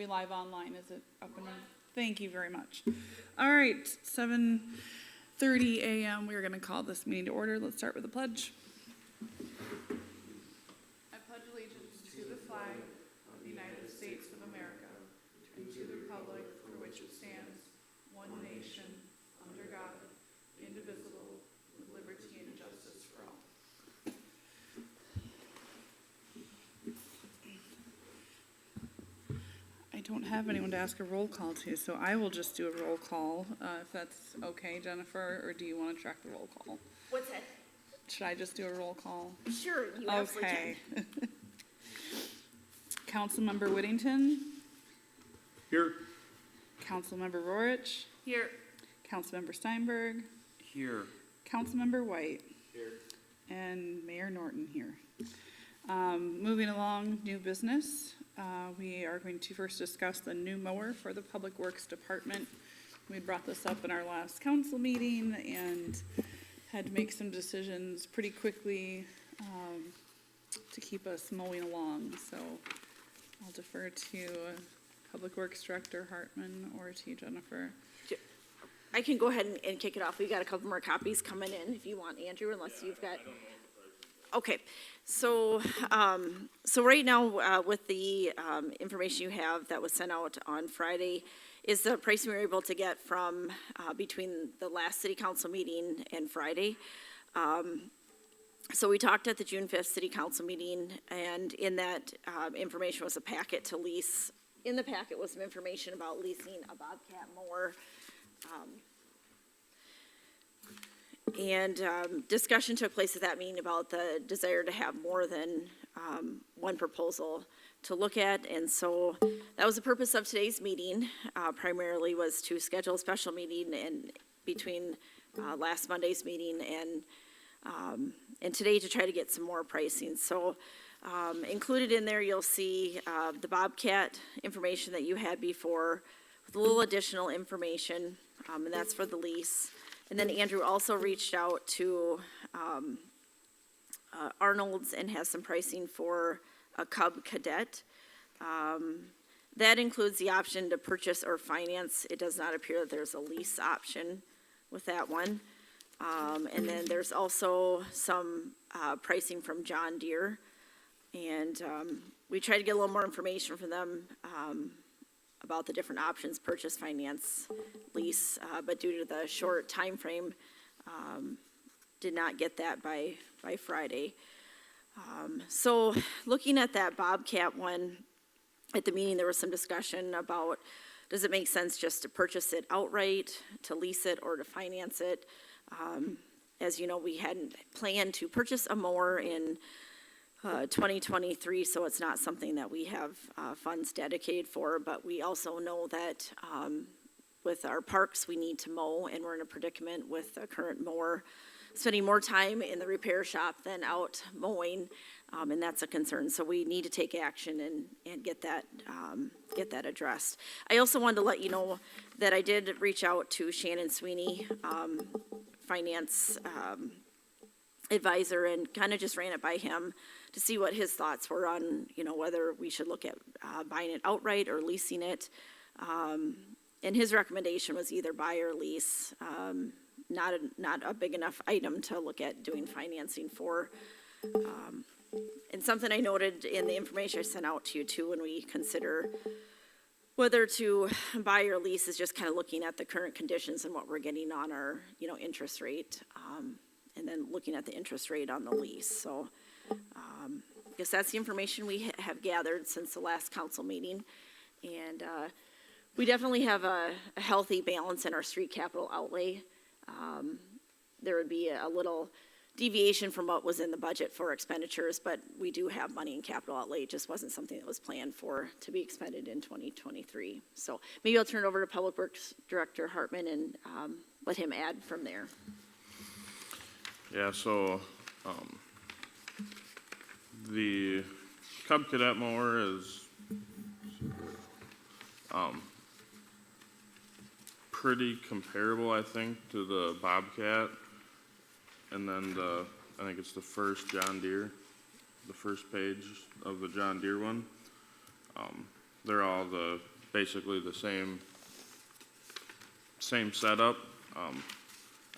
we live online? Is it up and running? Thank you very much. All right, 7:30 a.m. We're going to call this meeting to order. Let's start with the pledge. I pledge allegiance to the flag of the United States of America and to the republic for which it stands, one nation, under God, indivisible, with liberty and justice for all. I don't have anyone to ask a roll call to, so I will just do a roll call, if that's okay, Jennifer, or do you want to track the roll call? What's that? Should I just do a roll call? Sure, you absolutely Okay. can. Councilmember Whittington, Here. Councilmember Rorich, Here. Councilmember Steinberg, Here. Councilmember White, Here. and Mayor Norton here. Moving along, new business. We are going to first discuss the new mower for the Public Works Department. We brought this up in our last council meeting and had to make some decisions pretty quickly to keep us mowing along. So I'll defer to Public Works Director Hartman or to Jennifer. I can go ahead and kick it off. We got a couple more copies coming in if you want, Andrew, unless you've got. Okay, so right now with the information you have that was sent out on Friday is the pricing we were able to get from between the last city council meeting and Friday. So we talked at the June 5th city council meeting, and in that information was a packet to lease. In the packet was some information about leasing a Bobcat mower. And discussion took place at that meeting about the desire to have more than one proposal to look at. And so that was the purpose of today's meeting, primarily was to schedule a special meeting and between last Monday's meeting and today to try to get some more pricing. So included in there, you'll see the Bobcat information that you had before with a little additional information, and that's for the lease. And then Andrew also reached out to Arnold's and has some pricing for a Cub Cadet. That includes the option to purchase or finance. It does not appear that there's a lease option with that one. And then there's also some pricing from John Deere. And we tried to get a little more information from them about the different options, purchase, finance, lease, but due to the short time frame, did not get that by Friday. So looking at that Bobcat one, at the meeting there was some discussion about does it make sense just to purchase it outright, to lease it, or to finance it. As you know, we hadn't planned to purchase a mower in 2023, so it's not something that we have funds dedicated for, but we also know that with our parks we need to mow, and we're in a predicament with the current mower spending more time in the repair shop than out mowing, and that's a concern. So we need to take action and get that addressed. I also wanted to let you know that I did reach out to Shannon Sweeney, finance advisor, and kind of just ran it by him to see what his thoughts were on, whether we should look at buying it outright or leasing it. And his recommendation was either buy or lease. Not a big enough item to look at doing financing for. And something I noted in the information I sent out to you too, when we consider whether to buy or lease, is just kind of looking at the current conditions and what we're getting on our, interest rate. And then looking at the interest rate on the lease. So I guess that's the information we have gathered since the last council meeting. And we definitely have a healthy balance in our street capital outlay. There would be a little deviation from what was in the budget for expenditures, but we do have money in capital outlay. It just wasn't something that was planned for to be expended in 2023. So maybe I'll turn it over to Public Works Director Hartman and let him add from there. Yeah, so the Cub Cadet mower is pretty comparable, I think, to the Bobcat, and then I think it's the first John Deere, the first page of the John Deere one. they're all basically the same setup.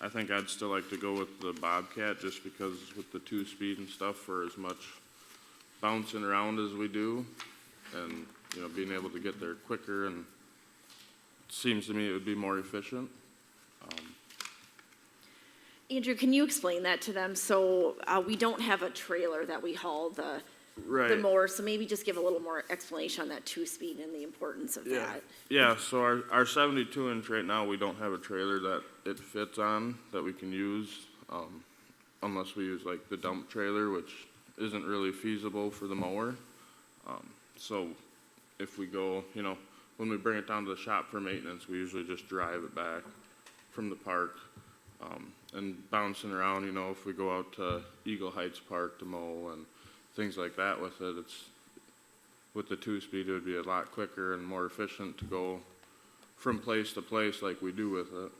I think I'd still like to go with the Bobcat just because with the 2-speed and stuff for as much bouncing around as we do and, you know, being able to get there quicker, and it seems to me it would be more efficient. Andrew, can you explain that to them? So, we don't have a trailer that we haul the Right. mower, so maybe just give a little more explanation on that 2-speed and the importance of that. Yeah, so our 72-inch right now, we don't have a trailer that it fits on that we can use, unless we use like the dump trailer, which isn't really feasible for the mower. So if we go, you know, when we bring it down to the shop for maintenance, we usually just drive it back from the park. And bouncing around, you know, if we go out to Eagle Heights Park to mow and things like that with it, with the 2-speed, it would be a lot quicker and more efficient to go from place to place like we do with it.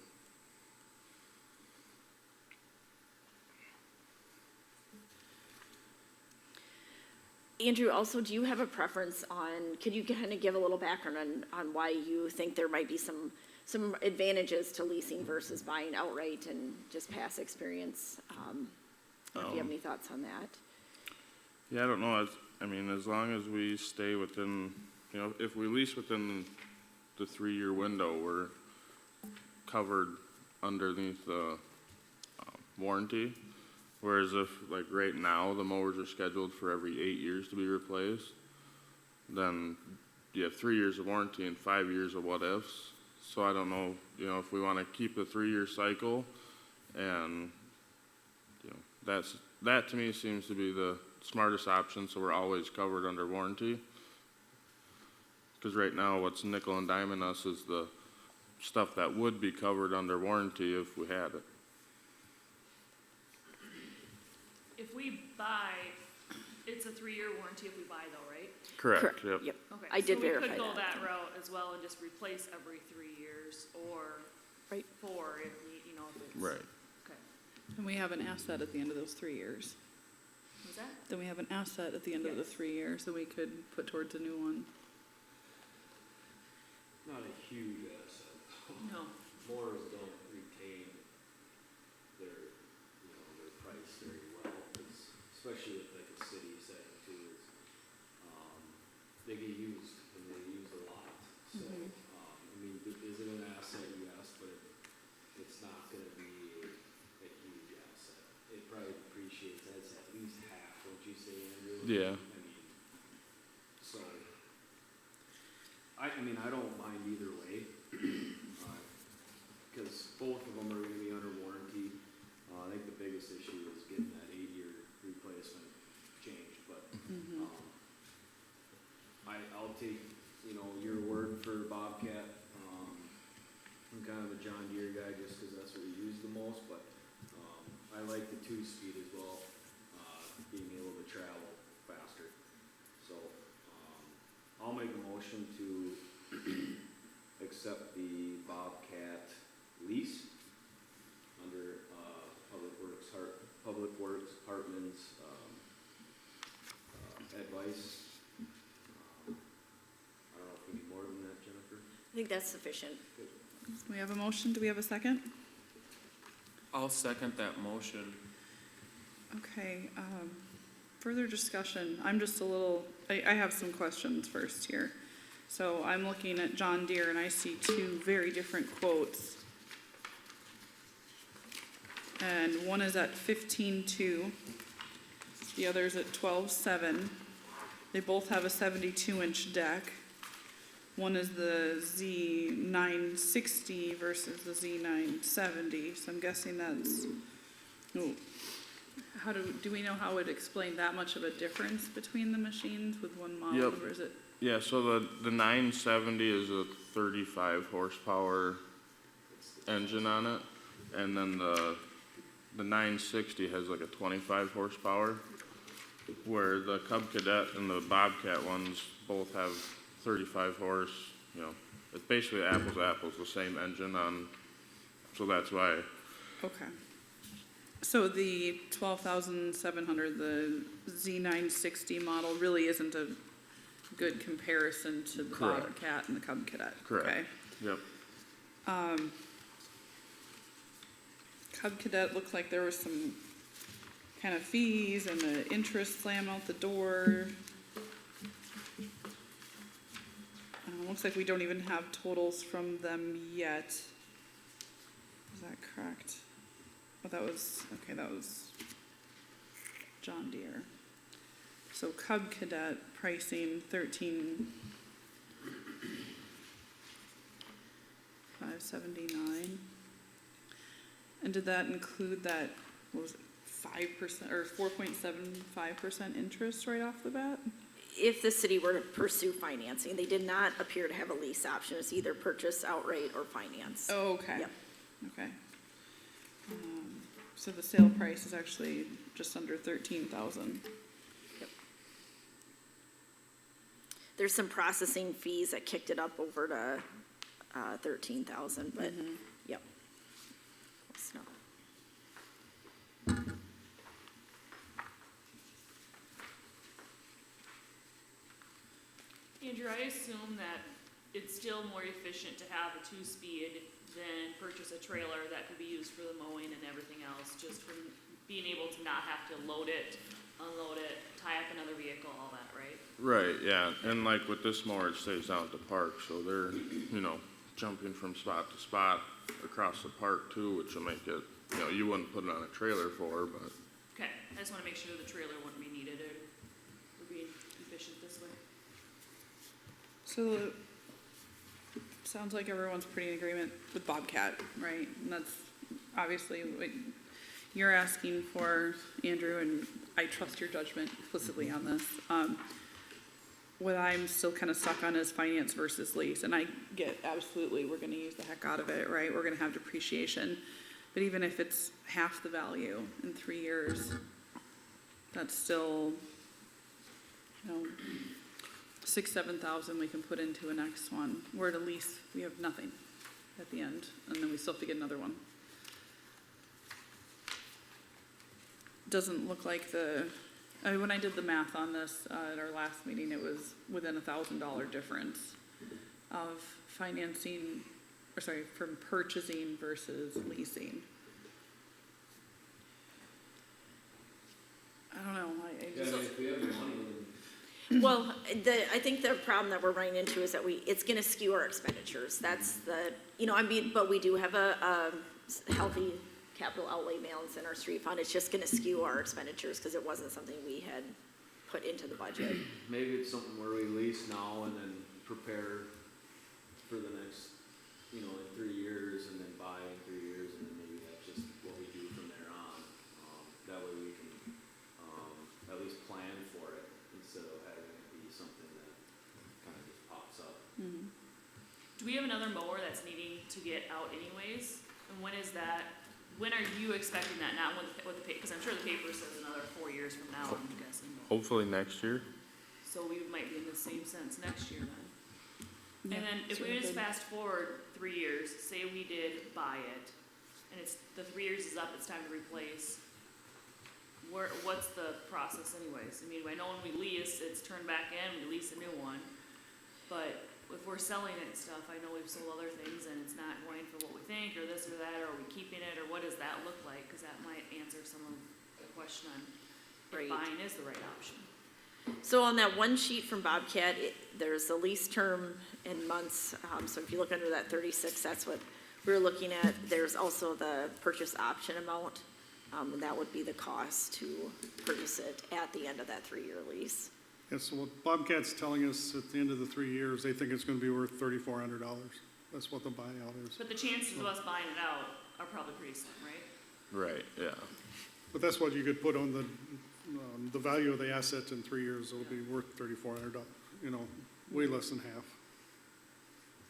Andrew, also, do you have a preference could you kind of give a little background on why you think there might be some advantages to leasing versus buying outright and just past experience? If you have any thoughts on that? Yeah, I don't know. I mean, as long as we stay within, you know, if we lease within the 3-year window, we're covered underneath the warranty. Whereas if, like right now, the mowers are scheduled for every 8 years to be replaced, then you have 3 years of warranty and 5 years of what-ifs. So I don't know, you know, if we want to keep the 3-year cycle, and, you know, that to me seems to be the smartest option, so we're always covered under warranty. Because right now, what's nickel and diming us is the stuff that would be covered under warranty if we had it. If we buy, it's a 3-year warranty if we buy though, right? Correct, yep. Yep. Okay. I did verify So we could go that. that route as well and just replace every 3 years or Right. 4 if we, you know, if it's. Right. Okay. And we have an asset at the end of those 3 years. Was that? Then we have an asset at the end of the Yes. 3 years that we could put towards a new one. Not a huge asset. No. Mowers don't retain their, you know, their price very well, 'cause especially with like a city setting too, they get used and they use a lot. So, I mean, is it an asset? Yes, but it's not gonna be a huge asset. It probably depreciates as at least half, won't you say, Andrew? Yeah. I mean, so, I mean, I don't mind either way, because both of them are gonna be under warranty. I think the biggest issue is getting that 8-year replacement changed, but, I'll take, you know, your word for Bobcat. I'm kind of a John Deere guy just because that's what we use the most, but, I like the 2-speed as well, being able to travel faster. So, I'll make a motion to accept the Bobcat lease under, Public Works, Hartman's, advice. I don't know if we need more than that, Jennifer. I think that's sufficient. We have a motion. Do we have a second? I'll second that motion. Okay, further discussion. I'm just a little, I have some questions first here. So I'm looking at John Deere and I see 2 very different quotes. And one is at 15.2, the other's at 12.7. They both have a 72-inch deck. One is the Z960 versus the Z970, so I'm guessing that's, do we know how it would explain that much of a difference between the machines with one model, Yep. or is it? Yeah, so the 970 is a 35 horsepower engine on it, and then the 960 has like a 25 horsepower, where the Cub Cadet and the Bobcat ones both have 35 horse, you know, it's basically apples to apples, the same engine on, so that's why. Okay. So the 12,700, the Z960 model really isn't good comparison to the Correct. Bobcat and the Cub Cadet. Correct. Okay. Yep. Cub Cadet looked like there was some kind of fees and the interest slam out the door. Looks like we don't even have totals from them yet. Is that correct? Oh, that was John Deere. So Cub Cadet pricing 13,579. And did that include that, what was it, 5% or 4.75% interest right off the bat? If the city were to pursue financing, they did not appear to have a lease option. It's either purchase outright or finance. Oh, okay. Yep. Okay. So the sale price is actually just under 13,000. Yep. There's some processing fees that kicked it up over to 13,000, but, yep. So, Andrew, I assume that it's still more efficient to have a two-speed than purchase a trailer that could be used for the mowing and everything else, just from being able to not have to load it, unload it, tie up another vehicle, all that, right? Right, yeah, and like with this mower, it stays down at the park, so they're, jumping from spot to spot across the park too, which will make it, you wouldn't put it on a trailer for, but, Okay, I just wanna make sure the trailer wouldn't be needed or we're being efficient this way. So, sounds like everyone's pretty in agreement with Bobcat, right? And that's obviously what you're asking for, Andrew, and I trust your judgment implicitly on this. What I'm still kind of stuck on is finance versus lease, and I get absolutely, we're gonna use the heck out of it, right? We're gonna have depreciation, but even if it's half the value in 3 years, that's still, 6,000-7,000 we can put into a next one. Where at least we have nothing at the end, and then we still have to get another one. Doesn't look like when I did the math on this at our last meeting, it was within $1,000 difference of financing, from purchasing versus leasing. I don't know, I Yeah, just. if we have the money, well, I think the problem that we're running into is that it's gonna skew our expenditures. That's but we do have a healthy capital outlay balance in our street fund. It's just gonna skew our expenditures because it wasn't something we had put into the budget. maybe it's something where we lease now and then prepare for the next, in 3 years, and then buy in 3 years, and then maybe that's just what we do from there on. That way we can, at least plan for it instead of having it be something that kind of just pops up. Do we have another mower that's needing to get out anyways? And when are you expecting that, not with the paper, because I'm sure the paper says another 4 years from now, I'm guessing. hopefully next year. So we might be in the same sense next year then. Yeah, And then if we sure just could. fast forward 3 years, say we did buy it, and the 3 years is up, it's time to replace. What's the process anyways? I mean, I know when we lease, it's turned back in, we lease a new one. But if we're selling it and stuff, I know we've sold other things and it's not going for what we think, or this or that, or are we keeping it, or what does that look like? Cause that might answer some of the question on Right. if buying is the right option. So on that one sheet from Bobcat, there's the lease term in months. So if you look under that 36, that's what we're looking at. There's also the purchase option amount. And that would be the cost to purchase it at the end of that 3-year lease. Yeah, so what Bobcat's telling us at the end of the 3 years, they think it's gonna be worth $3,400. That's what the buyout is. But the chances of us buying it out are probably pretty slim, right? Right, yeah. But that's what you could put on the value of the asset in 3 years, it'll be worth $3,400, way less than half.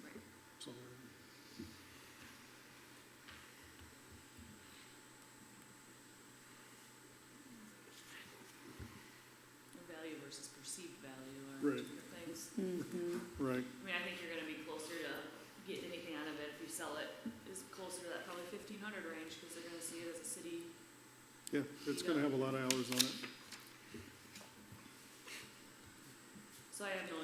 Right. So, Value versus perceived value are Right. two different things. right, I mean, I think you're gonna be closer to getting anything out of it if you sell it, is closer to that probably 1,500 range, cause they're gonna see it as a city. yeah, it's gonna have a lot of hours on it. So I have no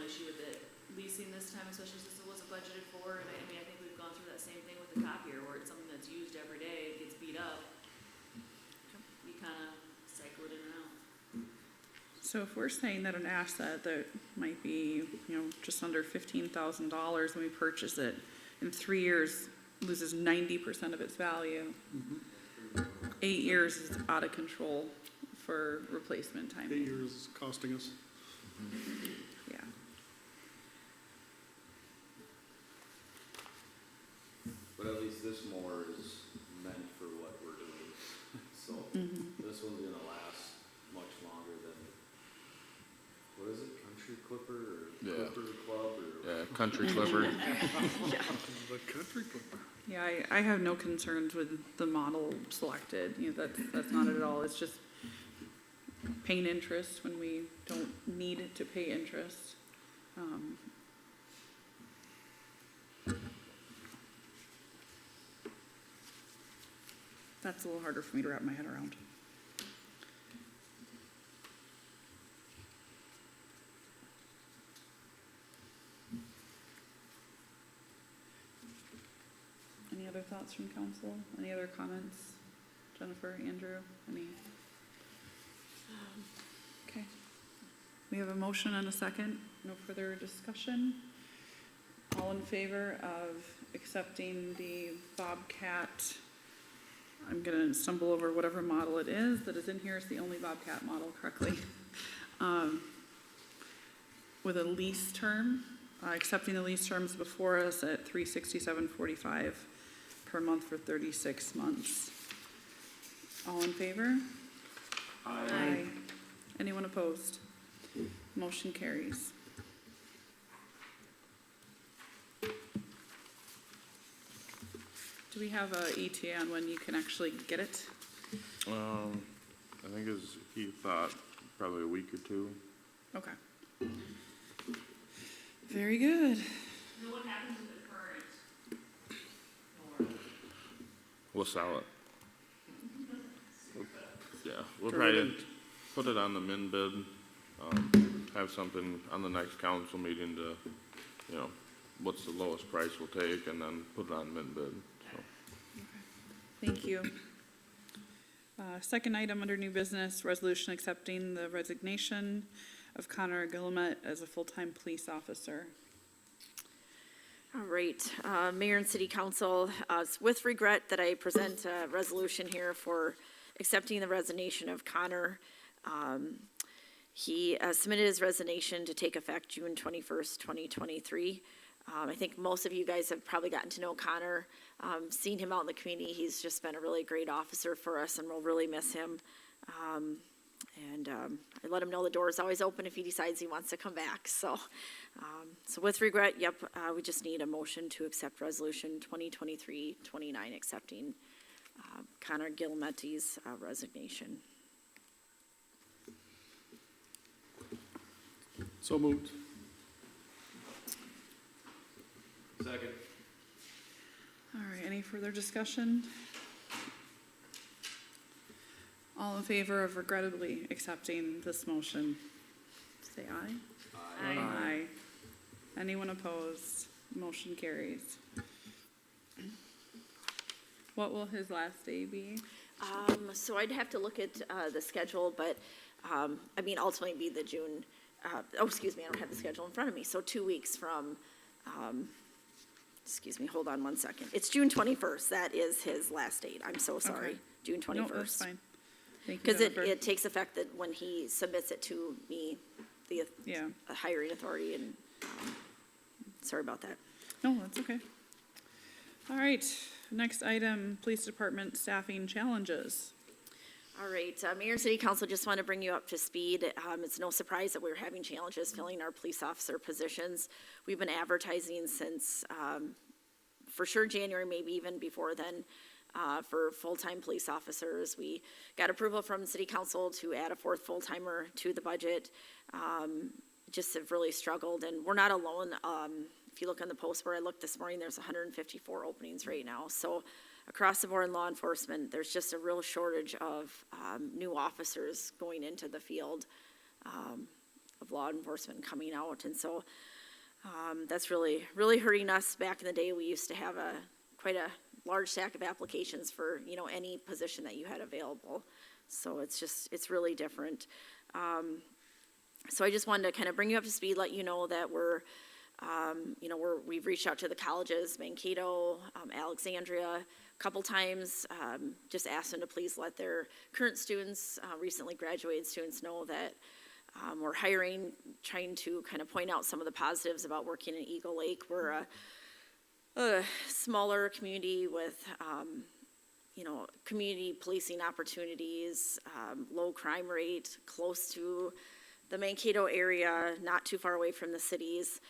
leasing this time, especially since it wasn't budgeted for, and I mean, I think we've gone through that same thing with the copier, where it's something that's used every day, it gets beat up. You kinda cycle it in and out. So if we're saying that an asset that might be, just under $15,000 when we purchase it, in 3 years loses 90% of its value, 8 years is out of control for replacement 8 timing. years is costing us. Yeah. But at least this mower is meant for what we're doing, so this one's gonna last much longer than, what is it, Country Clipper or Yeah. Clipper Club or? Yeah, Country Clipper. The country club. Yeah, I have no concerns with the model selected, that's not it at all, it's just paying interest when we don't need to pay interest. That's a little harder for me to wrap my head around. Any other thoughts from council? Any other comments? Jennifer, Andrew, any? Okay. We have a motion and a second. No further discussion. All in favor of accepting the Bobcat, I'm gonna stumble over whatever model it is that is in here, it's the only Bobcat model correctly. With a lease term, accepting the lease terms before us at $367.45 per month for 36 months. All in favor? Aye. Anyone opposed? Motion carries. Do we have a ETA on when you can actually get it? I think as he thought, probably a week or two. Okay. Very good. And what happens with the current mower? We'll sell it. Yeah, we'll To try to rent. put it on the min bid, have something on the next council meeting to, what's the lowest price we'll take, and then put it on min bid, so. Thank you. Second item under new business, resolution accepting the resignation of Connor Guillemette as a full-time police officer. All right, Mayor and City Council, it's with regret that I present a resolution here for accepting the resignation of Connor. He submitted his resignation to take effect June 21st, 2023. I think most of you guys have probably gotten to know Connor, seen him out in the community. He's just been a really great officer for us, and we'll really miss him. I let him know the door is always open if he decides he wants to come back. So with regret, we just need a motion to accept resolution 2023-29, accepting Connor Guillemette's resignation. So moved. Second. All right, any further discussion? All in favor of regrettably accepting this motion, say aye. Aye. Anyone opposed? Motion carries. What will his last day be? So I'd have to look at the schedule, but, ultimately be the June, I don't have the schedule in front of me, so 2 weeks from, hold on 1 second. It's June 21st, that is his last date, I'm so sorry, Okay. June 21st. No, that's fine. Thank you, Because Jennifer. it takes effect that when he submits it to me, the Yeah, hiring authority, and, sorry about that. no, that's okay. All right, next item, police department staffing challenges. All right, Mayor and City Council, just want to bring you up to speed. It's no surprise that we're having challenges filling our police officer positions. We've been advertising since, for sure, January, maybe even before then, for full-time police officers. We got approval from City Council to add a 4th full-timer to the budget. Just have really struggled, and we're not alone. If you look on the post where I looked this morning, there's 154 openings right now. So across the board in law enforcement, there's just a real shortage of new officers going into the field, of law enforcement coming out. And so That's really, really hurting us. Back in the day, we used to have quite a large stack of applications for, you know, any position that you had available. So it's really different. So I just wanted to kind of bring you up to speed, let you know that we've reached out to the colleges, Mankato, Alexandria, a couple times, just asked them to please let their current students, recently graduated students know that we're hiring, trying to kind of point out some of the positives about working in Eagle Lake. We're a smaller community with, community policing opportunities, low crime rate, close to the Mankato area, not too far away from the cities,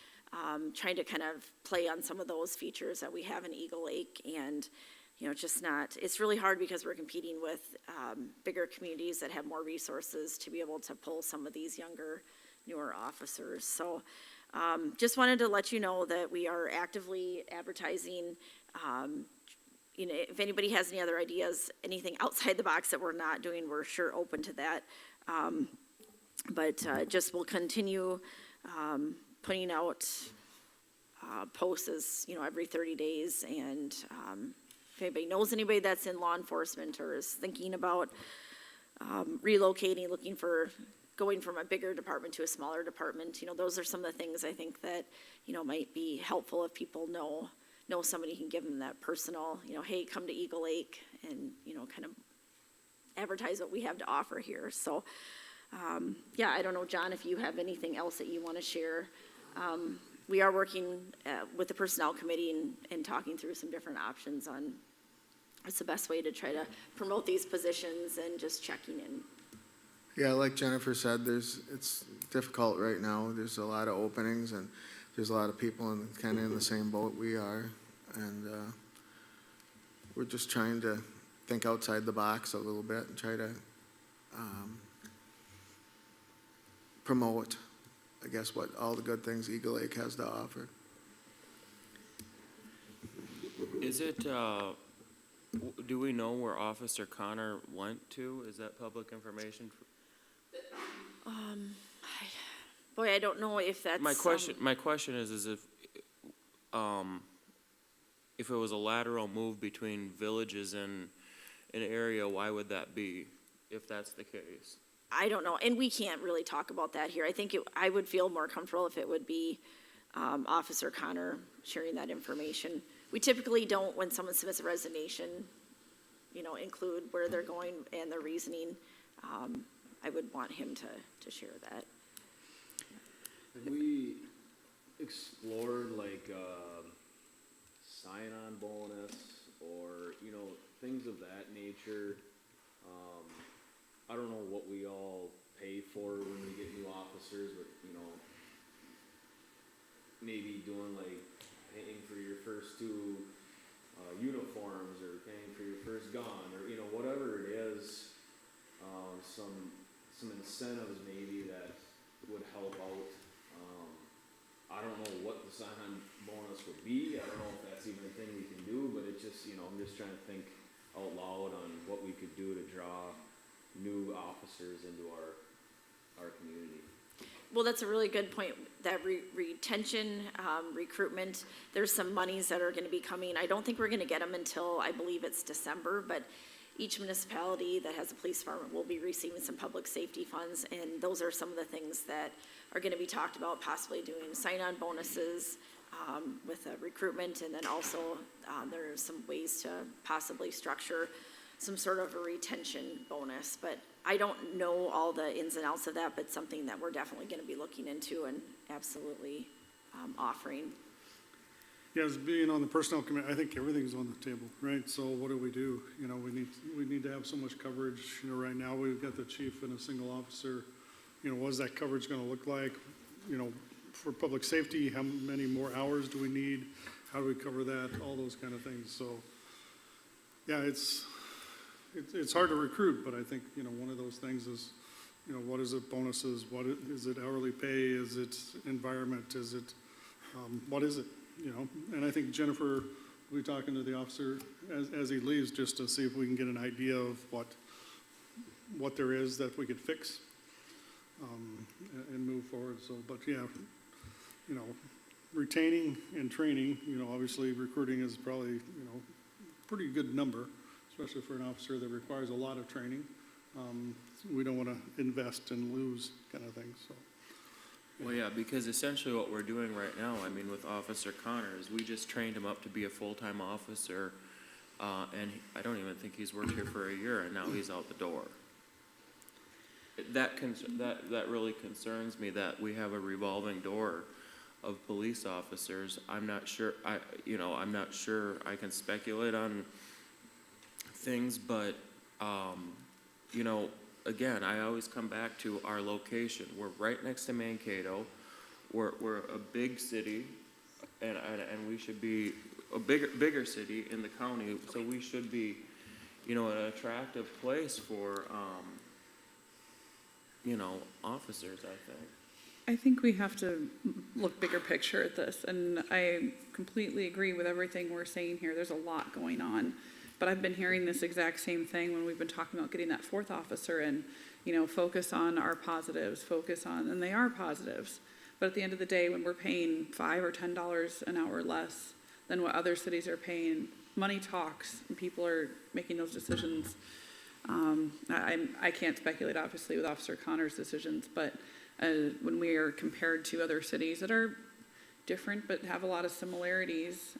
trying to kind of play on some of those features that we have in Eagle Lake. And, it's really hard because we're competing with bigger communities that have more resources to be able to pull some of these younger, newer officers. So just wanted to let you know that we are actively advertising. If anybody has any other ideas, anything outside the box that we're not doing, we're sure open to that. But just we'll continue putting out posts as, every 30 days. And if anybody knows anybody that's in law enforcement or is thinking about relocating, going from a bigger department to a smaller department, those are some of the things I think that, might be helpful if people know somebody can give them that personal, hey, come to Eagle Lake and, kind of advertise what we have to offer here. So, I don't know, John, if you have anything else that you want to share. We are working with the personnel committee and talking through some different options on what's the best way to try to promote these positions and just checking in. Yeah, like Jennifer said, it's difficult right now. There's a lot of openings and there's a lot of people kind of in the same boat we are. And we're just trying to think outside the box a little bit and try to promote, I guess, what all the good things Eagle Lake has to offer. Is it, do we know where Officer Connor went to? Is that public information? Boy, I don't know if that's. My question is if it was a lateral move between villages in an area, why would that be, if that's the case? I don't know, and we can't really talk about that here. I think I would feel more comfortable if it would be Officer Connor sharing that information. We typically don't, when someone submits a resignation, include where they're going and their reasoning. I would want him to share that. Have we explored sign-on bonus or, things of that nature? I don't know what we all pay for when we get new officers, but, maybe doing paying for your first two uniforms or paying for your first gun or, whatever it is, some incentives maybe that would help out. I don't know what the sign-on bonus would be. I don't know if that's even a thing we can do, but it's just, I'm just trying to think out loud on what we could do to draw new officers into our community. Well, that's a really good point, that retention, recruitment, there's some monies that are gonna be coming. I don't think we're gonna get them until, I believe it's December, but each municipality that has a police department will be receiving some public safety funds, and those are some of the things that are gonna be talked about, possibly doing sign-on bonuses with recruitment, and then also there's some ways to possibly structure some sort of a retention bonus. But I don't know all the ins and outs of that, but something that we're definitely gonna be looking into and absolutely offering. Yeah, as being on the personnel committee, I think everything's on the table, right? So what do? We need to have so much coverage. Right now we've got the chief and a single officer. What is that coverage gonna look like? For public safety, how many more hours do we need? How do we cover that? All those kind of things. So, yeah, it's hard to recruit, but I think, one of those things is, what is it, bonuses? What is it, hourly pay? Is it environment? Is it, what is it? And I think Jennifer will be talking to the officer as he leaves, just to see if we can get an idea of what there is that we could fix and move forward. So, but yeah, retaining and training, obviously recruiting is probably, pretty good number, especially for an officer that requires a lot of training. We don't want to invest and lose kind of thing, so. Well, yeah, because essentially what we're doing right now, I mean, with Officer Connor, is we just trained him up to be a full-time officer, and I don't even think he's worked here for a year, and now he's out the door. That really concerns me, that we have a revolving door of police officers. I'm not sure, I'm not sure I can speculate on things, but, again, I always come back to our location. We're right next to Mankato. We're a big city, and we should be a bigger city in the county, so we should be, an attractive place for, officers, I think. I think we have to look bigger picture at this, and I completely agree with everything we're saying here. There's a lot going on. But I've been hearing this exact same thing when we've been talking about getting that fourth officer and, focus on our positives, and they are positives. But at the end of the day, when we're paying $5 or $10 an hour less than what other cities are paying, money talks, and people are making those decisions. I can't speculate, obviously, with Officer Connor's decisions, but when we are compared to other cities that are different but have a lot of similarities,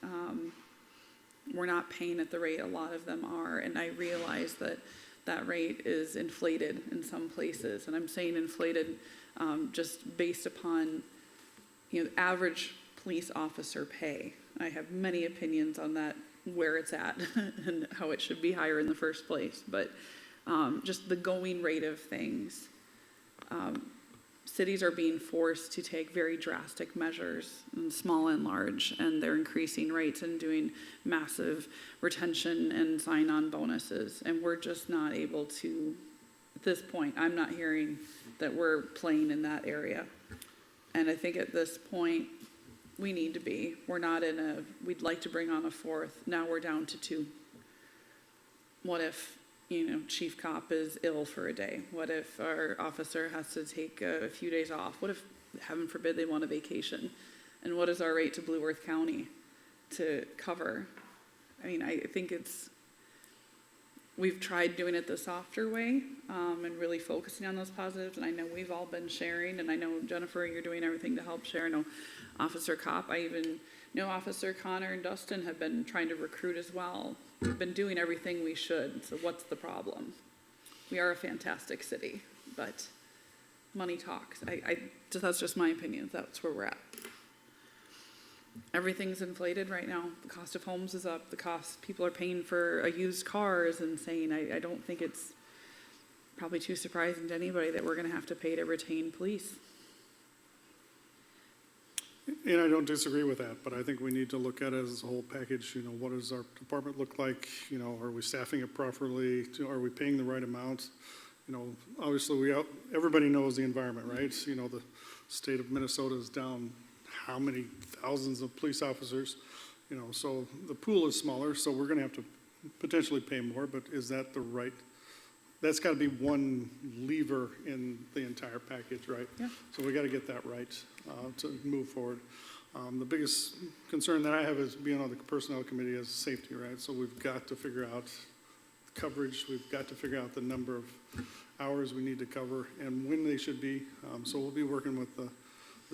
we're not paying at the rate a lot of them are, and I realize that that rate is inflated in some places, and I'm saying inflated just based upon, average police officer pay. I have many opinions on that, where it's at and how it should be higher in the first place, but just the going rate of things. Cities are being forced to take very drastic measures, small and large, and they're increasing rates and doing massive retention and sign-on bonuses. And we're just not able to, at this point, I'm not hearing that we're playing in that area. And I think at this point, we need to be. We're not we'd like to bring on a fourth. Now we're down to 2. What if chief cop is ill for a day? What if our officer has to take a few days off? What if, heaven forbid, they want a vacation? And what is our rate to Blue Earth County to cover? I mean, I think we've tried doing it the softer way, and really focusing on those positives, and I know we've all been sharing, and I know, Jennifer, you're doing everything to help share. I know Officer Cop, I even know Officer Connor and Dustin have been trying to recruit as well. We've been doing everything we should, so what's the problem? We are a fantastic city, but money talks. That's just my opinion. That's where we're at. Everything's inflated right now. The cost of homes is up. The cost people are paying for a used car is insane. I don't think it's probably too surprising to anybody that we're going to have to pay to retain police. And I don't disagree with that, but I think we need to look at it as a whole package. What does our department look like? Are we staffing it properly? Are we paying the right amount? Obviously everybody knows the environment, right? The state of Minnesota is down how many thousands of police officers? So the pool is smaller, so we're gonna have to potentially pay more, but is that the right? That's gotta be one lever in the entire package, right? Yeah. So we gotta get that right to move forward. The biggest concern that I have is being on the personnel committee is safety, right? So we've got to figure out coverage, we've got to figure out the number of hours we need to cover and when they should be. So we'll be working with the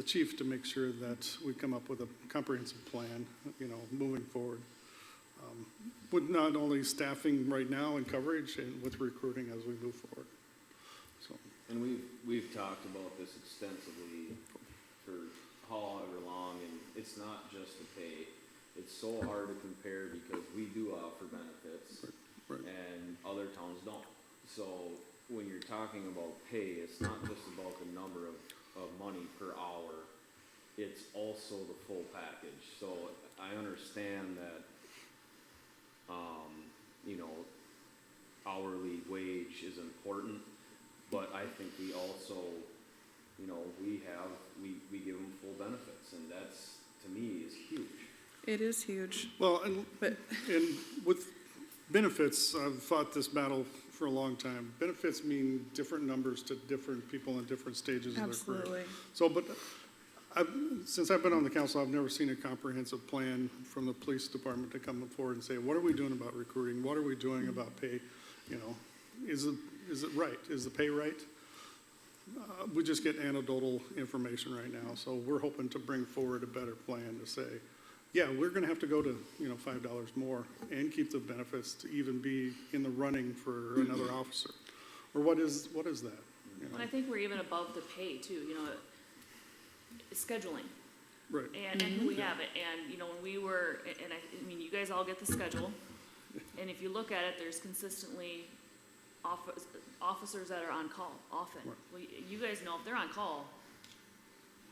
chief to make sure that we come up with a comprehensive plan, moving forward. With not only staffing right now and coverage and with recruiting as we move forward. So. And we've talked about this extensively for however long, and it's not just the pay. It's so hard to compare because we do offer benefits, Right. and other towns don't. So when you're talking about pay, it's not just about the number of money per hour. It's also the full package. So I understand that, hourly wage is important, but I think we also, we give them full benefits, and that's, to me, is huge. It is huge. Well, But and with benefits, I've fought this battle for a long time. Benefits mean different numbers to different people in different stages of their career. absolutely. So, but Since I've been on the council, I've never seen a comprehensive plan from the police department to come forward and say, what are we doing about recruiting? What are we doing about pay? You know, is it right? Is the pay right? We just get anecdotal information right now, so we're hoping to bring forward a better plan to say, yeah, we're gonna have to go to, you know, $5 more and keep the benefits to even be in the running for another officer. Or what is that? You know? And I think we're even above the pay too, you know, scheduling. Right. And who we have it, and, you know, when we were, and I mean, you guys all get the schedule, and if you look at it, there's consistently officers that are on call often. Right. Well, you guys know if they're on call,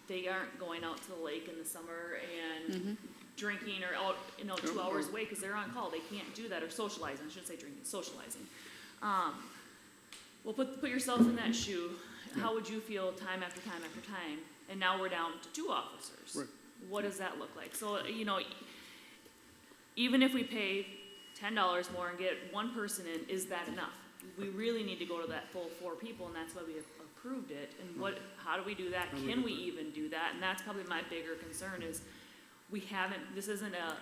they aren't going out to the lake in the summer and drinking or out, you know, 2 hours away, cause they're on call, they can't do that, or socializing, I shouldn't say drinking, socializing. Well, put yourself in that shoe, how would you feel time after time after time? And now we're down to 2 officers. Right. What does that look like? So, you know, even if we pay $10 more and get one person in, is that enough? We really need to go to that full 4 people, and that's why we approved it. And how do we do that? Can we even do that? And that's probably my bigger concern is this isn't a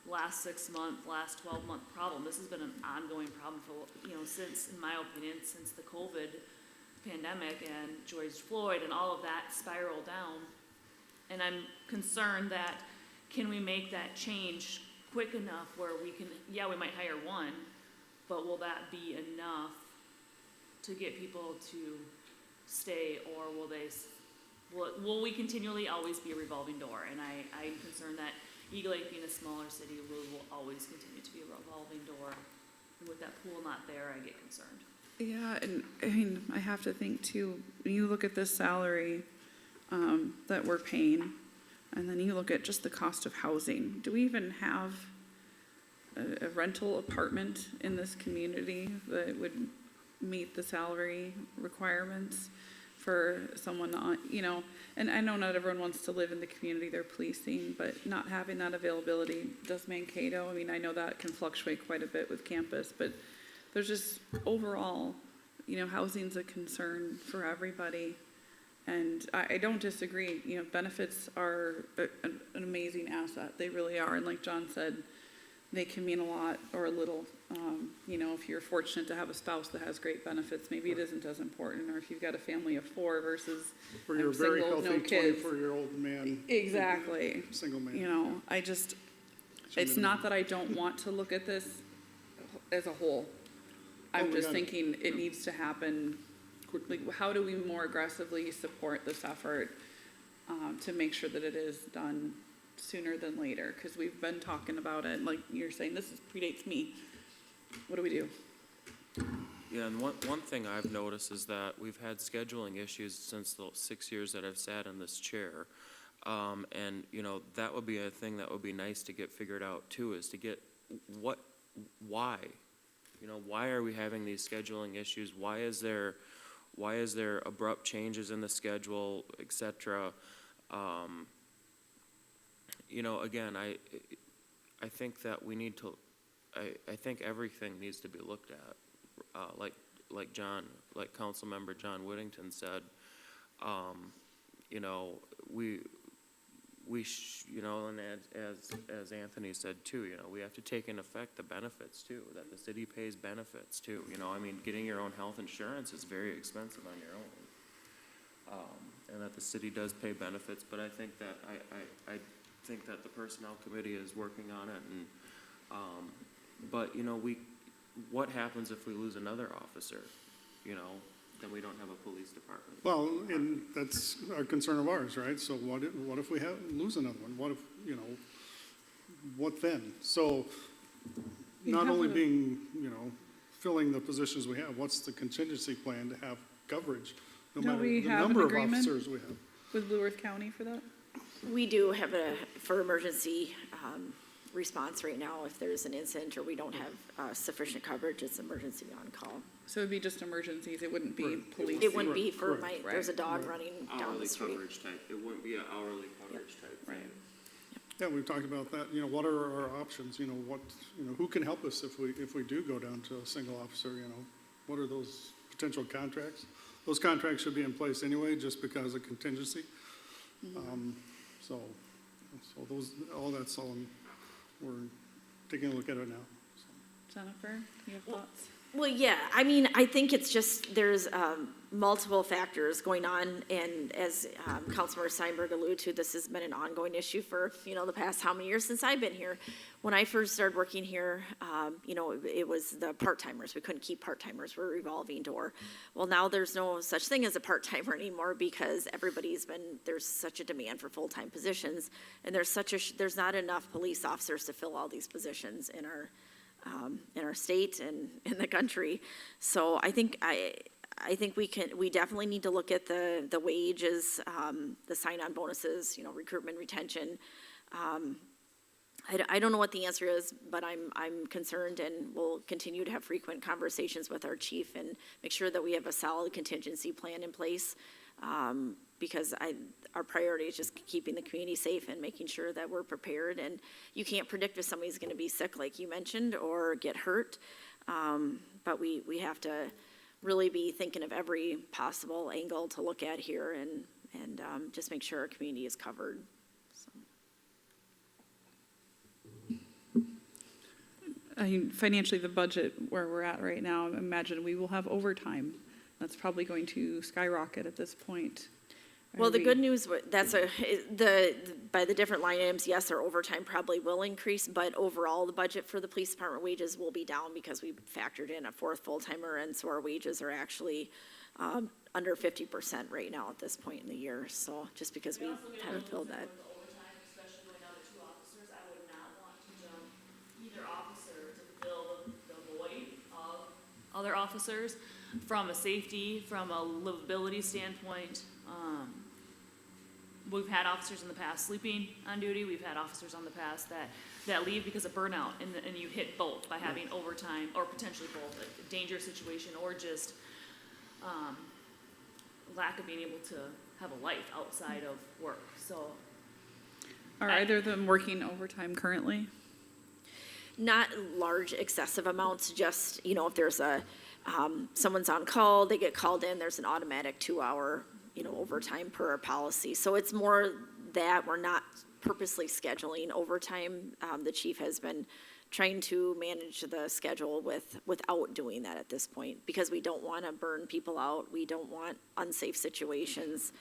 last 6 month, last 12-month problem. This has been an ongoing problem for, you know, since, in my opinion, since the COVID pandemic and George Floyd and all of that spiraled down. And I'm concerned that, can we make that change quick enough where we can, yeah, we might hire one, but will that be enough to get people to stay, or will we continually always be a revolving door? And I'm concerned that Eagle Lake being a smaller city, will always continue to be a revolving door. And with that pool not there, I get concerned. Yeah, and I mean, I have to think too, when you look at this salary that we're paying, and then you look at just the cost of housing. Do we even have a rental apartment in this community that would meet the salary requirements for someone on, you know, and I know not everyone wants to live in the community they're policing, but not having that availability, does Mankato, I mean, I know that can fluctuate quite a bit with campus, but there's just overall, you know, housing's a concern for everybody. And I don't disagree, you know, benefits are an amazing asset, they really are, and like John said, they can mean a lot or a little. You know, if you're fortunate to have a spouse that has great benefits, maybe it isn't as important, or if you've got a family of 4 versus For your I'm very single, healthy no kids. 24-year-old man. Exactly. Single man. You know, it's not that I don't want to look at this as a whole. I'm we just got it. thinking it needs to happen quickly. How do we more aggressively support this effort to make sure that it is done sooner than later? Because we've been talking about it, like you're saying, this predates me. What do we do? Yeah, and one thing I've noticed is that we've had scheduling issues since the 6 years that I've sat in this chair. And, you know, that would be a thing that would be nice to get figured out too, is to get why? You know, why are we having these scheduling issues? Why is there abrupt changes in the schedule, et cetera? You know, again, I think that we need to, I think everything needs to be looked at. Like Councilmember John Whittington said, you know, you know, and as Anthony said too, you know, we have to take in effect the benefits too, that the city pays benefits too. You know, I mean, getting your own health insurance is very expensive on your own. And that the city does pay benefits, but I think that, I think that the personnel committee is working on it, and, but, you know, what happens if we lose another officer, you know? Then we don't have a police department. Well, and that's a concern of ours, right? So what if we lose another one? What if, you know, what then? So not only being, you know, filling the positions we have, what's the contingency plan to have coverage? No Don't matter we the have an number of agreement officers we have. with Blue Earth County for that? We do have for emergency response right now, if there's an incident or we don't have sufficient coverage, it's emergency on call. So it'd be just emergencies, it wouldn't be Right. police? It wouldn't be for Correct. there's a dog Right. running down Hourly the street. coverage type, it wouldn't be an hourly coverage type thing. Right. Yeah, we've talked about that. You know, what are our options? You know, who can help us if we do go down to a single officer, you know? What are those potential contracts? Those contracts should be in place anyway, just because of contingency. So, those, all that's all, we're taking a look at it now. So. Jennifer, you have thoughts? Well, yeah, I mean, I think it's just, there's multiple factors going on, and as Councilmember Steinberg alluded to, this has been an ongoing issue for, the past how many years since I've been here. When I first started working here, it was the part-timers. We couldn't keep part-timers. We're a revolving door. Well, now there's no such thing as a part-timer anymore because there's such a demand for full-time positions, and there's not enough police officers to fill all these positions in our state and in the country. So I think we definitely need to look at the wages, the sign-on bonuses, recruitment, retention. I don't know what the answer is, but I'm concerned, and we'll continue to have frequent conversations with our chief and make sure that we have a solid contingency plan in place. Because our priority is just keeping the community safe and making sure that we're prepared. And you can't predict if somebody's gonna be sick, like you mentioned, or get hurt. But we have to really be thinking of every possible angle to look at here and just make sure our community is covered. So. I mean, financially, the budget where we're at right now, I imagine we will have overtime. That's probably going to skyrocket at this point. Well, the good news, by the different line items, yes, our overtime probably will increase, but overall, the budget for the police department wages will be down because we factored in a fourth full-timer, and so our wages are actually under 50% right now at this point in the year, so just because we haven't filled that. With the overtime, especially going down to 2 officers, I would not want to jump either officer to fill the void of other officers from a safety, from a livability standpoint. We've had officers in the past sleeping on duty. We've had officers on the past that leave because of burnout, and you hit both by having overtime, or potentially both, a dangerous situation or just lack of being able to have a life outside of work. So, Are either of them working overtime currently? Not large excessive amounts, just, if there's someone's on call, they get called in, there's an automatic 2-hour, overtime per our policy. So it's more that we're not purposely scheduling overtime. The chief has been trying to manage the schedule without doing that at this point, because we don't want to burn people out. We don't want unsafe situations.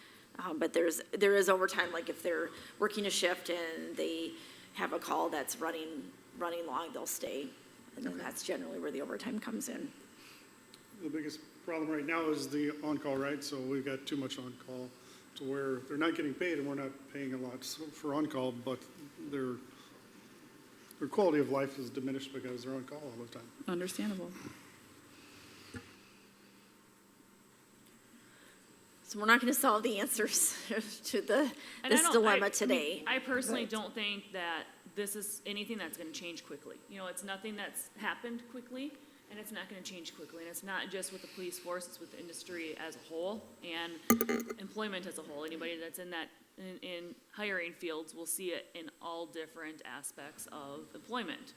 But there is overtime, like if they're working a shift and they have a call that's running long, they'll stay. And then that's generally where the overtime comes in. The biggest problem right now is the on-call, right? So we've got too much on-call to where they're not getting paid and we're not paying a lot for on-call, but their quality of life is diminished because they're on call all the time. Understandable. So we're not going to solve the answers to And this dilemma today. I personally don't think that this is anything that's gonna change quickly. It's nothing that's happened quickly, and it's not gonna change quickly. And it's not just with the police force, it's with the industry as a whole and employment as a whole. Anybody that's in hiring fields will see it in all different aspects of employment.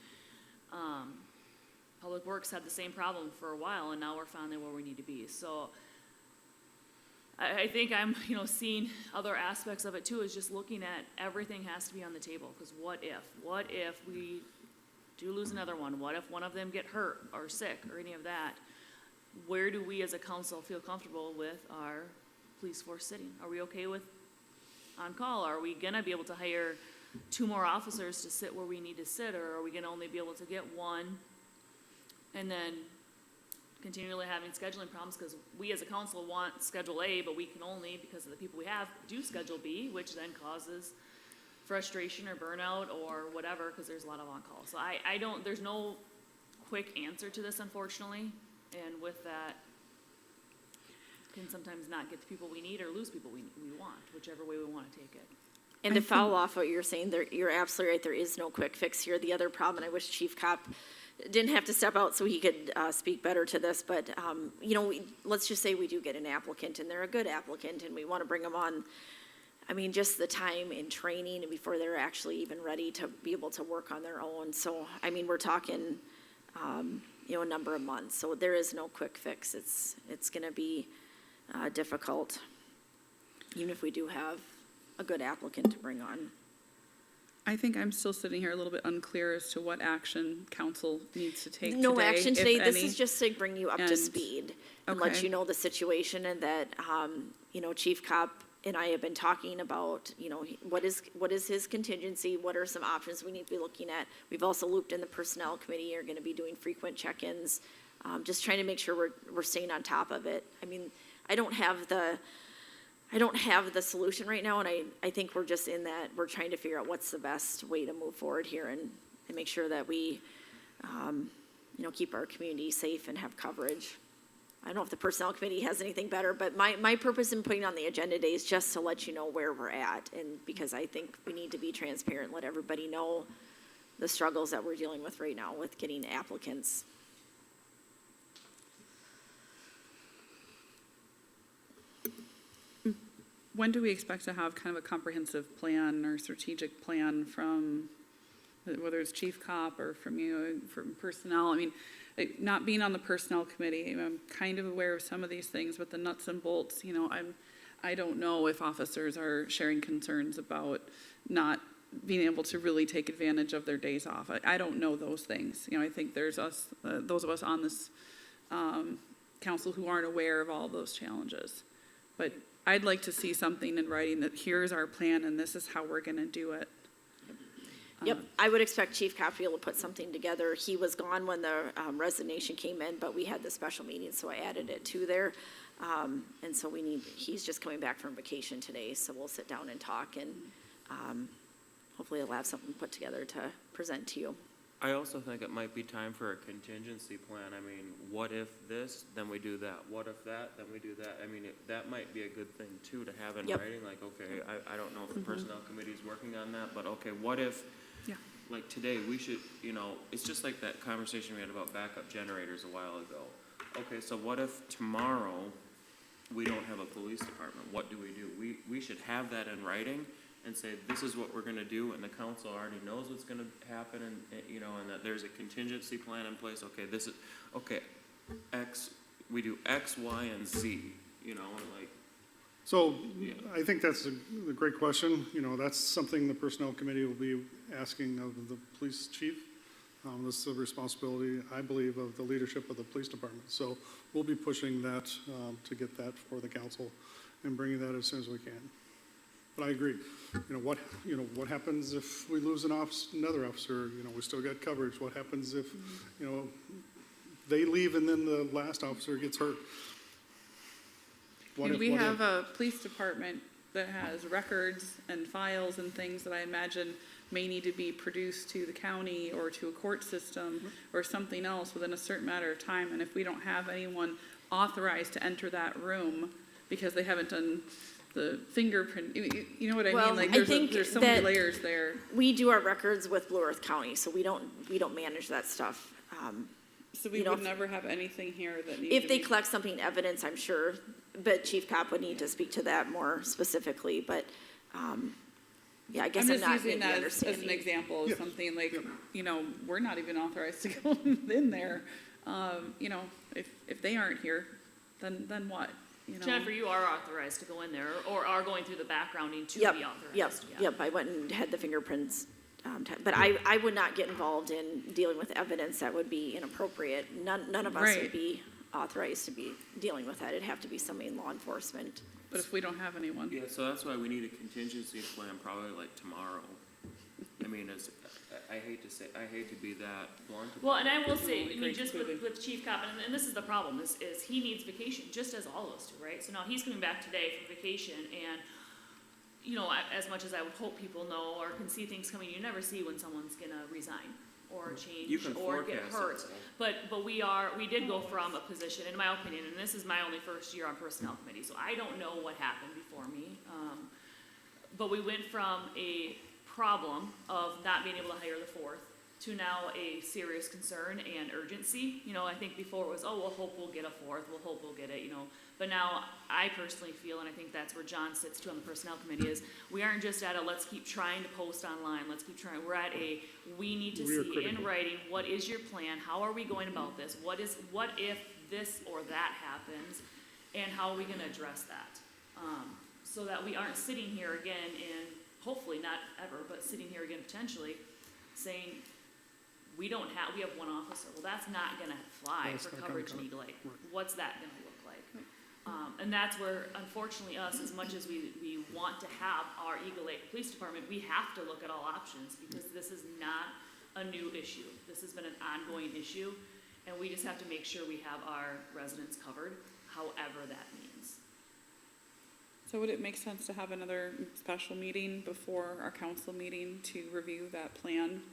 Public Works had the same problem for a while, and now we're finally where we need to be. So I think I'm, seeing other aspects of it too, is just looking at everything has to be on the table, because what if we do lose another one? What if one of them get hurt or sick or any of that? Where do we as a council feel comfortable with our police force sitting? Are we okay with on call? Are we gonna be able to hire 2 more officers to sit where we need to sit, or are we gonna only be able to get 1 and then continually having scheduling problems, because we as a council want Schedule A, but we can only, because of the people we have, do Schedule B, which then causes frustration or burnout or whatever, because there's a lot of on-call. So there's no quick answer to this, unfortunately, and with that, can sometimes not get the people we need or lose people we want, whichever way we want to take it. And to follow off what you're saying, you're absolutely right, there is no quick fix here. The other problem, and I wish Chief Kopp didn't have to step out so he could speak better to this, but, let's just say we do get an applicant, and they're a good applicant, and we want to bring them on. I mean, just the time in training before they're actually even ready to be able to work on their own. So, I mean, we're talking, a number of months. So there is no quick fix. It's going to be difficult, even if we do have a good applicant to bring on. I think I'm still sitting here a little bit unclear as to what action council needs to take today, No action if today, this any. is just to bring you up to And- speed and let okay. you know the situation and that, you know, Chief Cop and I have been talking about, you know, what is his contingency, what are some options we need to be looking at. We've also looped in the personnel committee, are gonna be doing frequent check-ins, just trying to make sure we're staying on top of it. I mean, I don't have the solution right now, and I think we're just in that, we're trying to figure out what's the best way to move forward here and make sure that we, you know, keep our community safe and have coverage. I don't know if the personnel committee has anything better, but my purpose in putting on the agenda today is just to let you know where we're at, and because I think we need to be transparent, let everybody know the struggles that we're dealing with right now with getting applicants. When do we expect to have kind of a comprehensive plan or strategic plan from, whether it's chief cop or from you, from personnel? I mean, not being on the personnel committee, I'm kind of aware of some of these things, but the nuts and bolts, you know, I don't know if officers are sharing concerns about not being able to really take advantage of their days off. I don't know those things. You know, I think there's those of us on this council who aren't aware of all of those challenges. But I'd like to see something in writing that here's our plan and this is how we're gonna do it. Yep, I would expect Chief Cop to be able to put something together. He was gone when the resignation came in, but we had the special meeting, so I added it to there. And so he's just coming back from vacation today, so we'll sit down and talk, and hopefully he'll have something put together to present to you. I also think it might be time for a contingency plan. I mean, what if this, then we do that? What if that, then we do that? I mean, that might be a good thing too, to have in Yep. writing, like, okay, I don't know if the personnel committee's working on that, but okay, what if, Yeah. like today, we should, you know, it's just like that conversation we had about backup generators a while ago. Okay, so what if tomorrow we don't have a police department? What do? We should have that in writing and say, this is what we're gonna do, and the council already knows what's gonna happen, and, you know, and that there's a contingency plan in place. Okay, this is, okay, we do X, Y, and Z, you know, and like, So Yeah. I think that's a great question. You know, that's something the personnel committee will be asking of the police chief. This is a responsibility, I believe, of the leadership of the police department. So we'll be pushing that to get that for the council and bringing that as soon as we can. But I agree. You know, what happens if we lose another officer? You know, we still got coverage. What happens if, you know, they leave and then the last officer gets hurt? What if- We what if- have a police department that has records and files and things that I imagine may need to be produced to the county or to a court system or something else within a certain matter of time. And if we don't have anyone authorized to enter that room because they haven't done the fingerprint, you know what I Well, mean? Like, I there's think there's so many that- layers there. We do our records with Blue Earth County, so we don't manage that stuff. So we you know, would never have anything here that needs If to they be. collect something, evidence, I'm sure, but Chief Cop would need to speak to that more specifically, but, yeah, I guess I'm I'm not just using maybe that as an understanding. example of Yeah. something like, you know, we're not even authorized to go in there. You know, if they aren't here, then what? You know? Jennifer, you are authorized to go in there, or are going through the backgrounding to Yep, be authorized. yep, yeah. yep, I went and had the fingerprints, but I would not get involved in dealing with evidence that would be inappropriate. None of us Right. would be authorized to be dealing with that. It'd have to be somebody in law enforcement. But if we don't have anyone. yeah, so that's why we need a contingency plan probably like tomorrow. I mean, I hate to be that blunt. Well, and I will say, I Great mean, just including. with Chief Cop, and this is the problem, is he needs vacation, just as all of us do, right? So now he's coming back today from vacation, and, you know, as much as I would hope people know or can see things coming, you never see when someone's gonna resign or You change can or get forecast hurt. it. But we did go from a position, in my opinion, and this is my only first year on personnel committee, so I don't know what happened before me. But we went from a problem of not being able to hire the fourth to now a serious concern and urgency. You know, I think before it was, oh, we'll hope we'll get a fourth, we'll hope we'll get it, you know. But now I personally feel, and I think that's where John sits too on the personnel committee, is we aren't just at a let's keep trying to post online, let's keep trying. We're at a, we need to We are see critical. in writing, what is your plan? How are we going about this? What if this or that happens? And how are we gonna address that? so that we aren't sitting here again and hopefully not ever, but sitting here again potentially saying, we have one officer. Well, that's not gonna fly That's for not gonna coverage in cut it. Eagle Lake. Right. What's that gonna look like? And that's where, unfortunately, us, as much as we want to have our Eagle Lake Police Department, we have to look at all options, because this is not a new issue. This has been an ongoing issue, and we just have to make sure we have our residents covered, however that means. So would it make sense to have another special meeting before our council meeting to review that plan?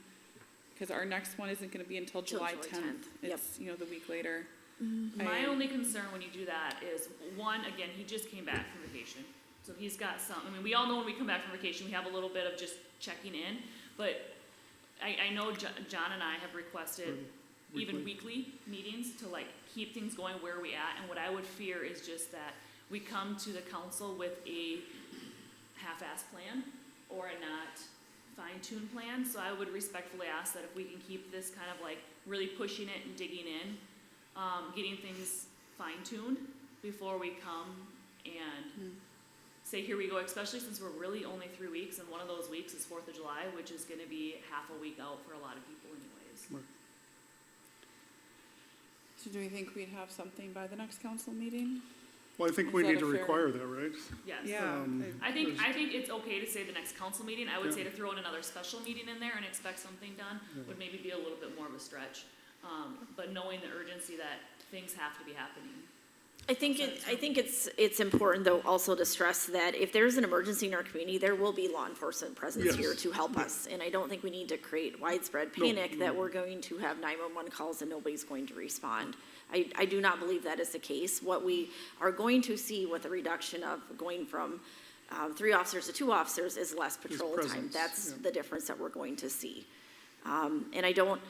Because our next one isn't gonna be until Till July July 10th. 10th. Yep. It's, the week later. My I- only concern when you do that is, one, again, he just came back from vacation. So he's got some, I mean, we all know when we come back from vacation, we have a little bit of just checking in. But I know John and I have requested even weekly meetings to like keep things going where we at. And what I would fear is just that we come to the council with a half-ass plan or a not fine-tuned plan. So I would respectfully ask that if we can keep this kind of like really pushing it and digging in, getting things fine-tuned before we come and say, here we go, especially since we're really only 3 weeks, and one of those weeks is 4th of July, which is gonna be half a week out for a lot of people anyways. So do we think we'd have something by the next council meeting? Well, I think Is we that need a to fair- require that, right? Yes. Yeah. I think it's okay to say the next council meeting. I would say to throw in another special meeting in there and expect something done would maybe be a little bit more of a stretch. But knowing the urgency that things have to be happening. I think it's important though also to stress that if there's an emergency in our community, there will be law enforcement presence Yes. here to help us. And I don't think we need to create widespread panic that we're going to have 911 calls and nobody's going to respond. I do not believe that is the case. What we are going to see with the reduction of going from 3 officers to 2 officers is less patrol time. presence, That's yeah. the difference that we're going to see. And I don't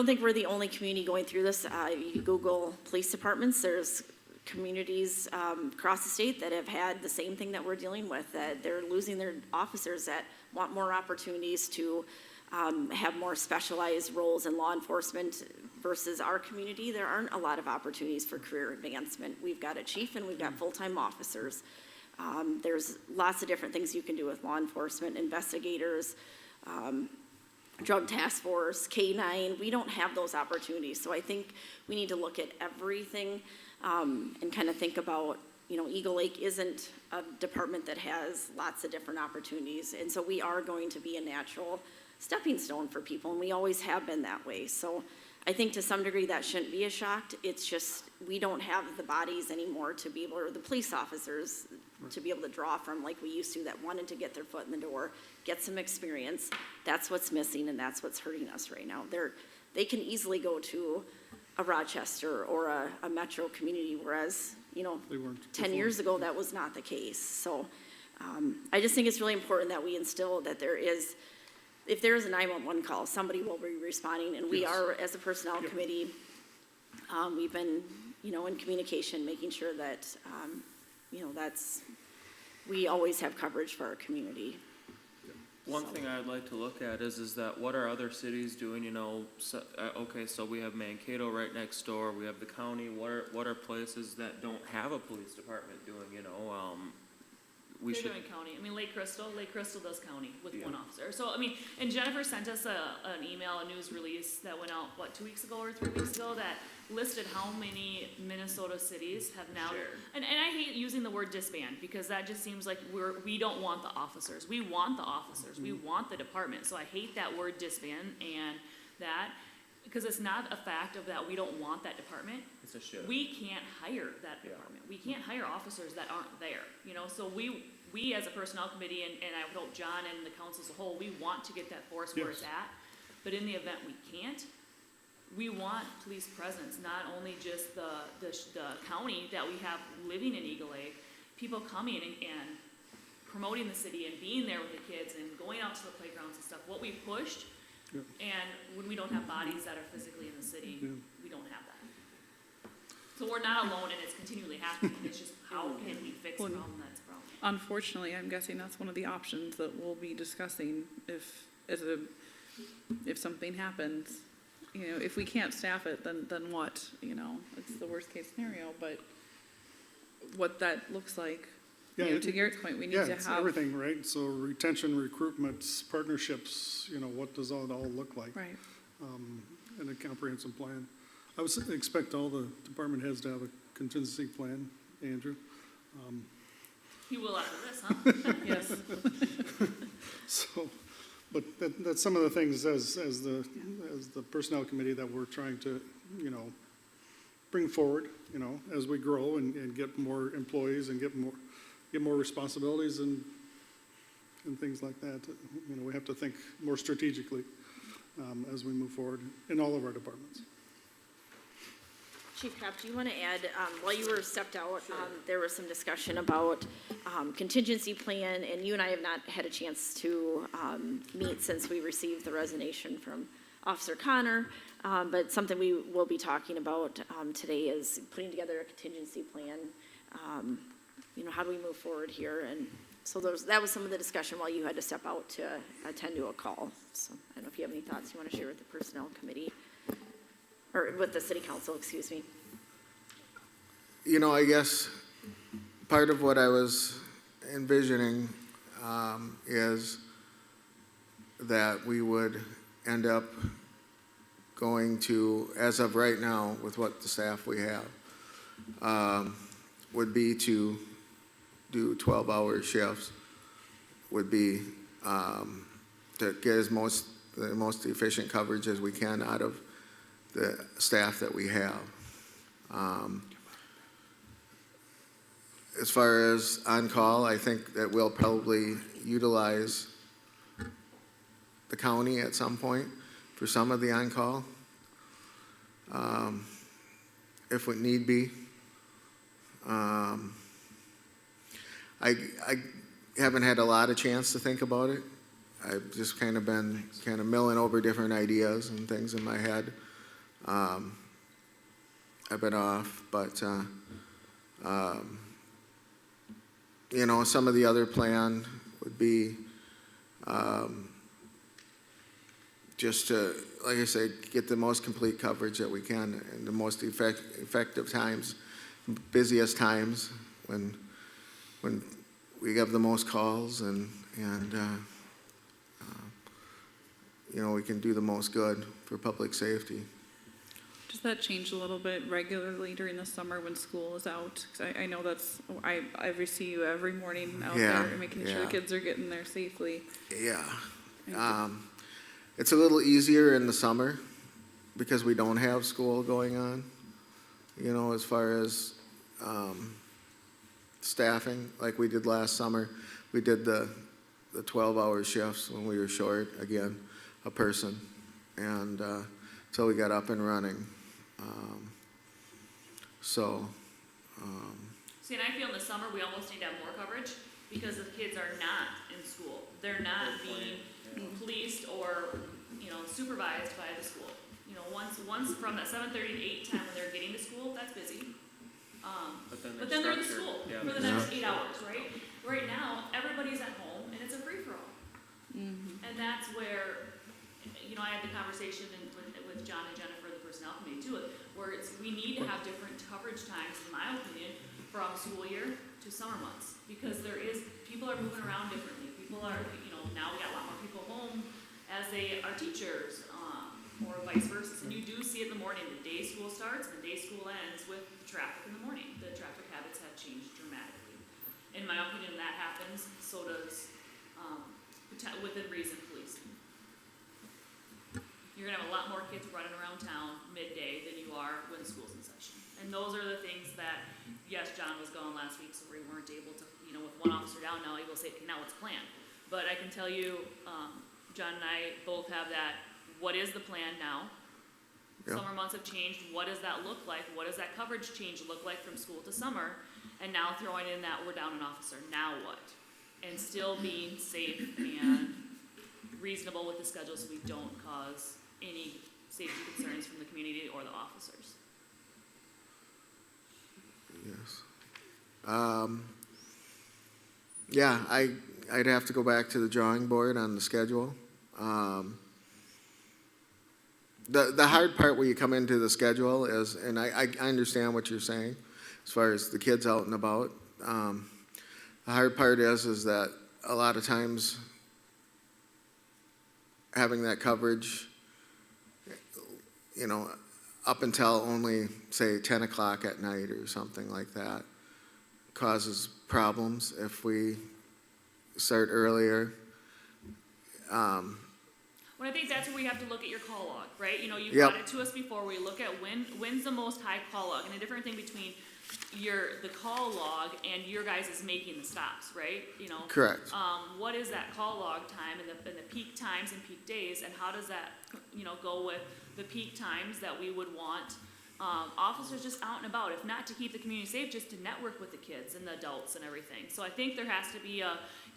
think we're the only community going through this. You Google police departments, there's communities across the state that have had the same thing that we're dealing with, that they're losing their officers that want more opportunities to have more specialized roles in law enforcement versus our community. There aren't a lot of opportunities for career advancement. We've got a chief and we've got full-time officers. There's lots of different things you can do with law enforcement, investigators, drug task force, K-9. We don't have those opportunities. So I think we need to look at everything and kind of think about, Eagle Lake isn't a department that has lots of different opportunities. And so we are going to be a natural stepping stone for people, and we always have been that way. So I think to some degree that shouldn't be a shock. It's just we don't have the bodies anymore to be able, or the police officers to be able to draw from like we used to, that wanted to get their foot in the door, get some experience. That's what's missing, and that's what's hurting us right now. They can easily go to a Rochester or a metro community, whereas, They weren't 10 before. years ago, that was not the case. So I just think it's really important that we instill that if there is a 911 call, somebody will be responding, and we Yes. are, as a personnel Yep. committee, we've been, in communication, making sure that, we always have coverage for our community. One thing I'd like to look at is that what are other cities doing, so we have Mankato right next door, we have the county, what are places that don't have a police department doing, we They're should. doing county. I mean, Lake Crystal does county with one officer. So, I mean, and Jennifer sent us an email, a news release that went out, 2 weeks ago or 3 weeks ago, that listed how many Minnesota cities have now. Sure. And I hate using the word disband, because that just seems like we don't want the officers. We want the officers. We want the department. So I hate that word disband and that, because it's not a fact of that we don't want that department. It's a should. We can't hire that Yeah. department. We can't hire officers that aren't there, so we as a personnel committee, and I would hope John and the council as a whole, we want to get that force where it's at. But in the event we can't, we want police presence, not only just the county that we have living in Eagle Lake, people coming and promoting the city and being there with the kids and going out to the playgrounds and stuff. What we pushed, Yeah. and when we don't have bodies that are physically in the city, Yeah. we don't have that. So we're not alone, and it's continually happening. It's just how can we fix a Well, problem that's a problem? Unfortunately, I'm guessing that's one of the options that we'll be discussing if something happens. If we can't staff it, then what? It's the worst case scenario, but what that looks like you know, to Garrett's point, we need Yeah, to it's have. everything, right? So retention, recruitments, partnerships, you know, what does all look like? Right. And a comprehensive plan. I would expect all the department heads to have a contingency plan, Andrew. You will after this, huh? Yes. So, but that's some of the things as the personnel committee that we're trying to, you know, bring forward, you know, as we grow and get more employees and get more responsibilities and things like that. You know, we have to think more strategically as we move forward in all of our departments. Chief Kraft, do you want to add, while you were stepped out, there was some discussion about contingency plan, and you and I have not had a chance to meet since we received the resignation from Officer Connor, but something we will be talking about today is putting together a contingency plan. You know, how do we move forward here? And so that was some of the discussion while you had to step out to attend to a call. So I don't know if you have any thoughts you want to share with the personnel committee. Or with the city council, excuse me. You know, I guess part of what I was envisioning is that we would end up going to, as of right now, with what the staff we have, would be to do 12-hour shifts, would be to get the most efficient coverage as we can out of the staff that we have. As far as on-call, I think that we'll probably utilize the county at some point for some of the on-call, if it need be. I haven't had a lot of chance to think about it. I've just kind of been milling over different ideas and things in my head. I've been off, but you know, some of the other plan would be just to, like I said, get the most complete coverage that we can in the most effective times, busiest times when we have the most calls and you know, we can do the most good for public safety. Does that change a little bit regularly during the summer when school is out? 'Cause I know I see you every morning out Yeah, there making sure the yeah. kids are getting there safely. Yeah. It's a little easier in the summer because we don't have school going on, you know, as far as staffing, like we did last summer. We did the 12-hour shifts when we were short, again, a person, and until we got up and running. See, and I feel in the summer, we almost need to have more coverage because the kids are not in school. They're not being policed or, you know, supervised by the school. You know, once from that 7:30 to 8 time when they're getting to school, that's busy. But then they're in structured, school yeah. for the next 8 hours, right? Right now, everybody's at home and it's a free-for-all. And that's where, you know, I had the conversation with John and Jennifer, the personnel committee too, where we need to have different coverage times, in my opinion, from school year to summer months. Because people are moving around differently. People are, you know, now we got a lot more people home as they are teachers, or vice versa. And you do see it in the morning, the day school starts and the day school ends with the traffic in the morning. The traffic habits have changed dramatically. In my opinion, that happens, so does, within reason, policing. You're gonna have a lot more kids running around town midday than you are when school's in session. And those are the things that, yes, John was gone last week, so we weren't able to, you know, with one officer down now, able to say, okay, now what's the plan? But I can tell you, John and I both have that, what is the plan now? Yeah. Summer months have changed, what does that look like? What does that coverage change look like from school to summer? And now throwing in that we're down an officer, now what? And still being safe and reasonable with the schedule so we don't cause any safety concerns from the community or the officers. Yes. Yeah, I'd have to go back to the drawing board on the schedule. The hard part when you come into the schedule is, and I understand what you're saying, as far as the kids out and about. The hard part is that a lot of times having that coverage, you know, up until only, say, 10 o'clock at night or something like that, causes problems. If we start earlier, Well, I think that's where we have to look at your call log, right? You know, you Yep. brought it to us before, we look at when's the most high call log, and the different thing between the call log and your guys is making the stops, right? You know? correct. What is that call log time and the peak times and peak days, and how does that, you know, go with the peak times that we would want officers just out and about, if not to keep the community safe, just to network with the kids and the adults and everything. So I think there has to be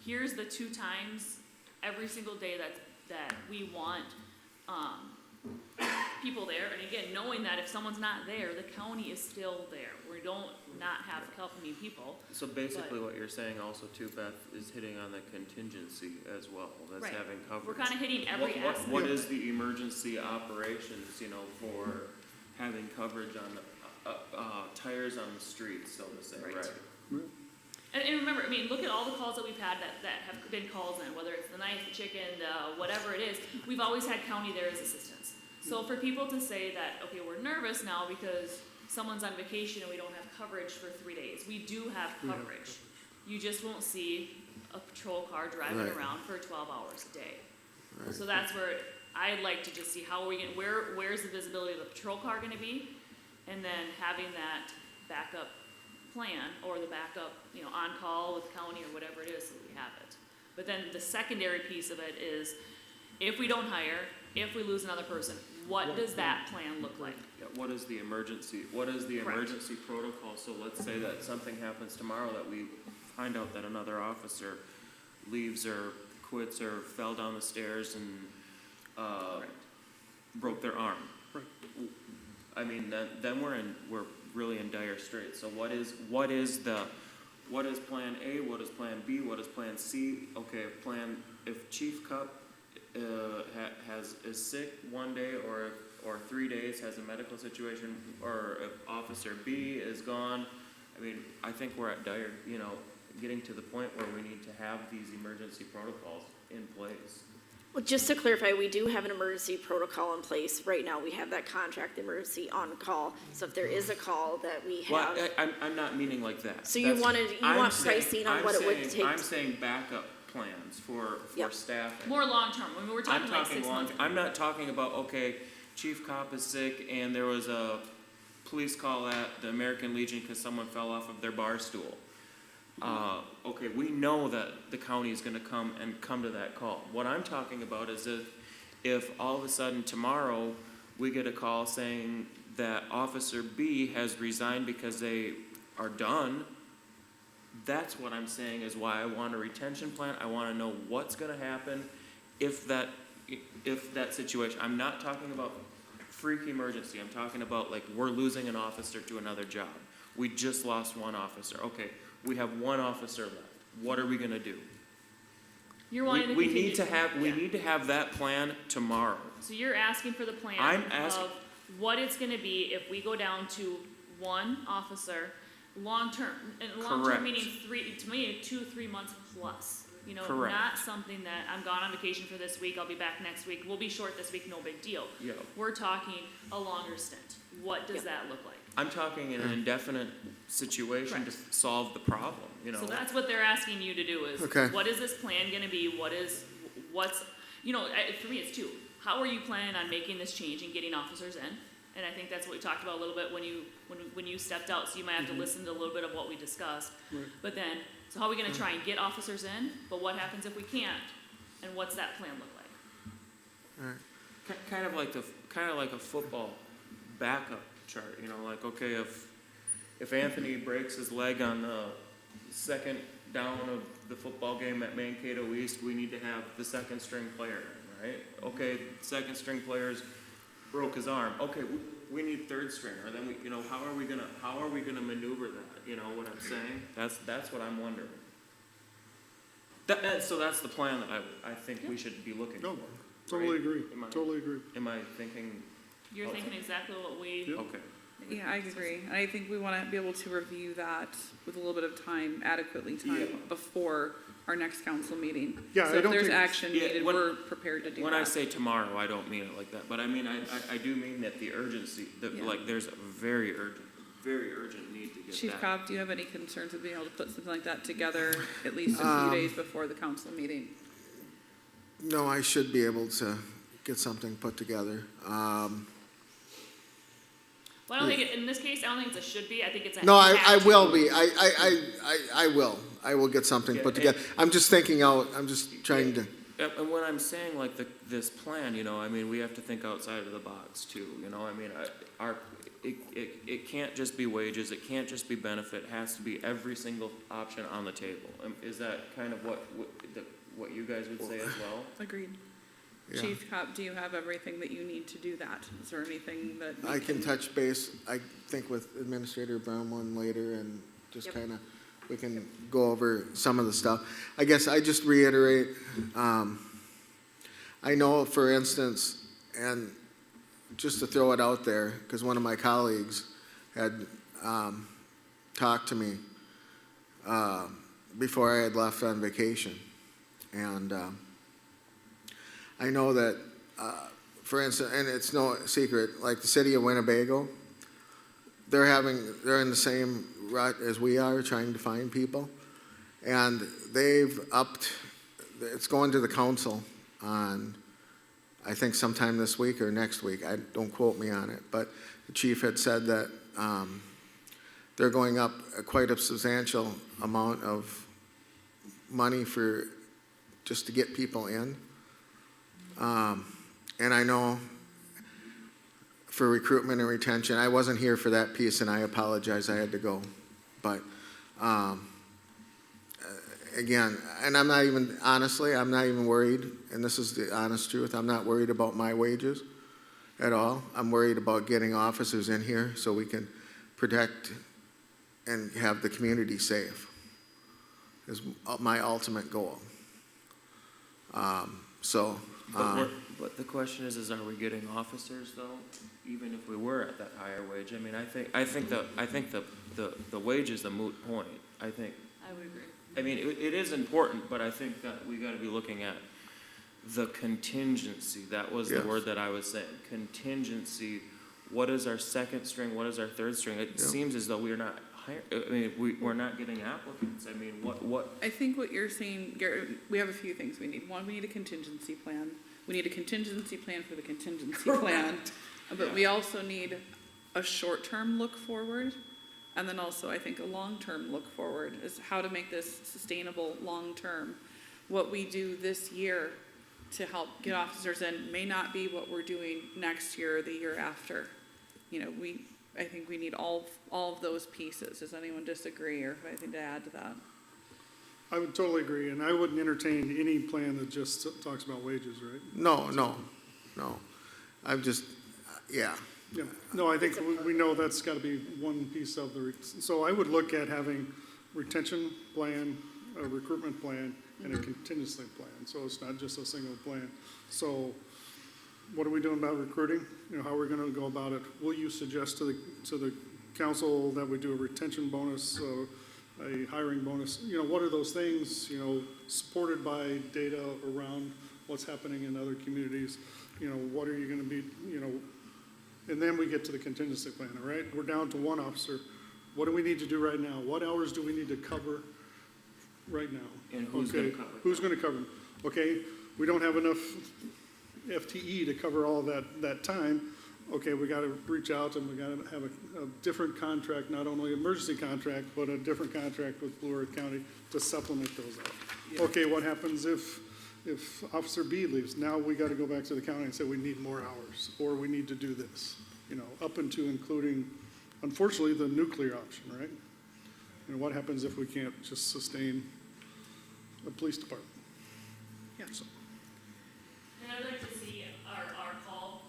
here's the 2 times every single day that we want people there. And again, knowing that if someone's not there, the county is still there. We don't not have company people. So basically what you're saying also too, Beth, is hitting on the contingency as well, that's Right. having coverage. We're kind of hitting every aspect. What is the emergency operations, you know, for having coverage on tires on the streets, so to say, Right. right? And remember, I mean, look at all the calls that we've had that have been calls in, whether it's the knife, the chicken, whatever it is, we've always had county there as assistance. So for people to say that, okay, we're nervous now because someone's on vacation and we don't have coverage for 3 days, we do have coverage. You just won't see a patrol car driving Right. around for 12 hours a day. Right. So that's where I'd like to just see how are we gonna, where's the visibility of the patrol car gonna be? And then having that backup plan or the backup, you know, on call with county or whatever it is, so we have it. But then the secondary piece of it is, if we don't hire, if we lose another person, what does that plan look like? Yeah, what is the emergency Correct. protocol? So let's say that something happens tomorrow, that we find out that another officer leaves or quits or fell down the stairs and, Correct. broke their arm. Right. I mean, then we're really in dire straits. So what is plan A, what is plan B, what is plan C? Okay, if Chief Cup, is sick one day or 3 days, has a medical situation, or if Officer B is gone, I mean, I think we're at dire, you know, getting to the point where we need to have these emergency protocols in place. Well, just to clarify, we do have an emergency protocol in place. Right now, we have that contract emergency on call. So if there is a call that we Well, have, I'm not meaning like that. So you want pricing on what it would take I'm to- saying backup plans for Yep. staffing. More long-term, I mean, we're talking I'm like talking 6 long, months. I'm not talking about, okay, Chief Cop is sick and there was a police call at the American Legion because someone fell off of their bar stool. Okay, we know that the county is gonna come to that call. What I'm talking about is if all of a sudden tomorrow, we get a call saying that Officer B has resigned because they are done, that's what I'm saying is why I want a retention plan. I wanna know what's gonna happen if that situation, I'm not talking about freak emergency, I'm talking about like, we're losing an officer to another job. We just lost one officer, okay, we have one officer left, what are we gonna do? You're wanting to We continue. need to have that plan tomorrow. So you're asking for the plan I'm asking- of what it's gonna be if we go down to one officer, long-term, and long-term Correct. meaning 2-3 months plus. You know, Correct. not something that I'm gone on vacation for this week, I'll be back next week, we'll be short this week, no big deal. Yeah. We're talking a longer stint. What does Yep. that look like? I'm talking in an indefinite situation to Correct. solve the problem, you know? So that's what they're asking you to do is, Okay. what is this plan gonna be? What's, you know, for me, it's 2. How are you planning on making this change and getting officers in? And I think that's what we talked about a little bit when you stepped out, so you might have to listen to a little bit of what we discussed. Right. But then, so how are we gonna try and get officers in? But what happens if we can't? And what's that plan look like? Kind of like a football backup chart, you know, like, okay, if Anthony breaks his leg on the second down of the football game at Mankato East, we need to have the second string player, right? Okay, second string player's broke his arm, okay, we need third stringer, then we, you know, how are we gonna maneuver that, you know what I'm saying? That's what I'm wondering. So that's the plan that I think we should be looking No, for. totally right? agree, Am I- totally agree. Am I thinking, You're Okay. thinking exactly what we, Yep. okay, Yeah, I agree. I think we want to be able to review that with a little bit of time, adequately time, before our next council meeting. Yeah, I So if don't there's think- action Yeah, needed, when- we're prepared to do that. When I say tomorrow, I don't mean it like that, but I mean, I do mean that the urgency, that, Yeah. like, there's a very urgent need to get that. Chief Cobb, do you have any concerns with being able to put something like that together at least a few days before the council meeting? No, I should be able to get something put together. Well, I don't think, in this case, I don't think it's a should be, I think it's a. No, I have to. will be. I will. I will get something put Yeah, together. I'm just thinking out, I'm just trying to, And when I'm saying like this plan, you know, I mean, we have to think outside of the box too, you know, I mean, it can't just be wages, it can't just be benefit, it has to be every single option on the table. Is that kind of what you guys would say as well? Agreed. yeah. Chief Cobb, do you have everything that you need to do that? Is there anything that? I can touch base, I think, with Administrator Brown later and just Yep. kind of, we can go over some of the stuff. I guess I just reiterate, I know, for instance, and just to throw it out there, because one of my colleagues had talked to me before I had left on vacation. And I know that, for instance, and it's no secret, like the city of Winnebago, they're in the same rut as we are, trying to find people. And they've it's going to the council on, I think sometime this week or next week, don't quote me on it, but the chief had said that they're going up quite a substantial amount of money just to get people in. And I know for recruitment and retention, I wasn't here for that piece and I apologize, I had to go. But again, and I'm not even worried, and this is the honest truth, I'm not worried about my wages at all. I'm worried about getting officers in here so we can protect and have the community safe is my ultimate goal. But the question is are we getting officers though, even if we were at that higher wage? I mean, I think the wage is the moot point. I would agree. I mean, it is important, but I think that we gotta be looking at the contingency. That was the Yes. word that I was saying. Contingency. What is our second string? What is our third string? It Yeah. seems as though we're not we're not getting applicants. I mean, what? I think what you're saying, Garrett, we have a few things we need. One, we need a contingency plan. We need a contingency plan for the contingency plan. But we also need a short-term look forward. And then also, I think, a long-term look forward is how to make this sustainable long-term. What we do this year to help get officers in may not be what we're doing next year or the year after. You know, I think we need all of those pieces. Does anyone disagree or have anything to add to that? I would totally agree, and I wouldn't entertain any plan that just talks about wages, right? No. I'm just, yeah. Yeah, no, I think we know that's gotta be one piece of so I would look at having retention plan, a recruitment plan, and a contingency plan, so it's not just a single plan. So what are we doing about recruiting? You know, how are we gonna go about it? Will you suggest to the council that we do a retention bonus, a hiring bonus? You know, what are those things, you know, supported by data around what's happening in other communities? You know, what are you gonna be, you know, and then we get to the contingency plan, all right? We're down to one officer. What do we need to do right now? What hours do we need to cover right now? And who's gonna Okay, cover who's gonna cover them? Okay, we don't have enough FTE to cover all that time. Okay, we gotta reach out and we gotta have a different contract, not only emergency contract, but a different contract with Blue Earth County to supplement those out. Okay, what happens if Officer B leaves? Now we gotta go back to the county and say we need more hours, or we need to do this, you know, up into including, unfortunately, the nuclear option, right? And what happens if we can't just sustain a police department? Yeah. So, And I'd like to see our call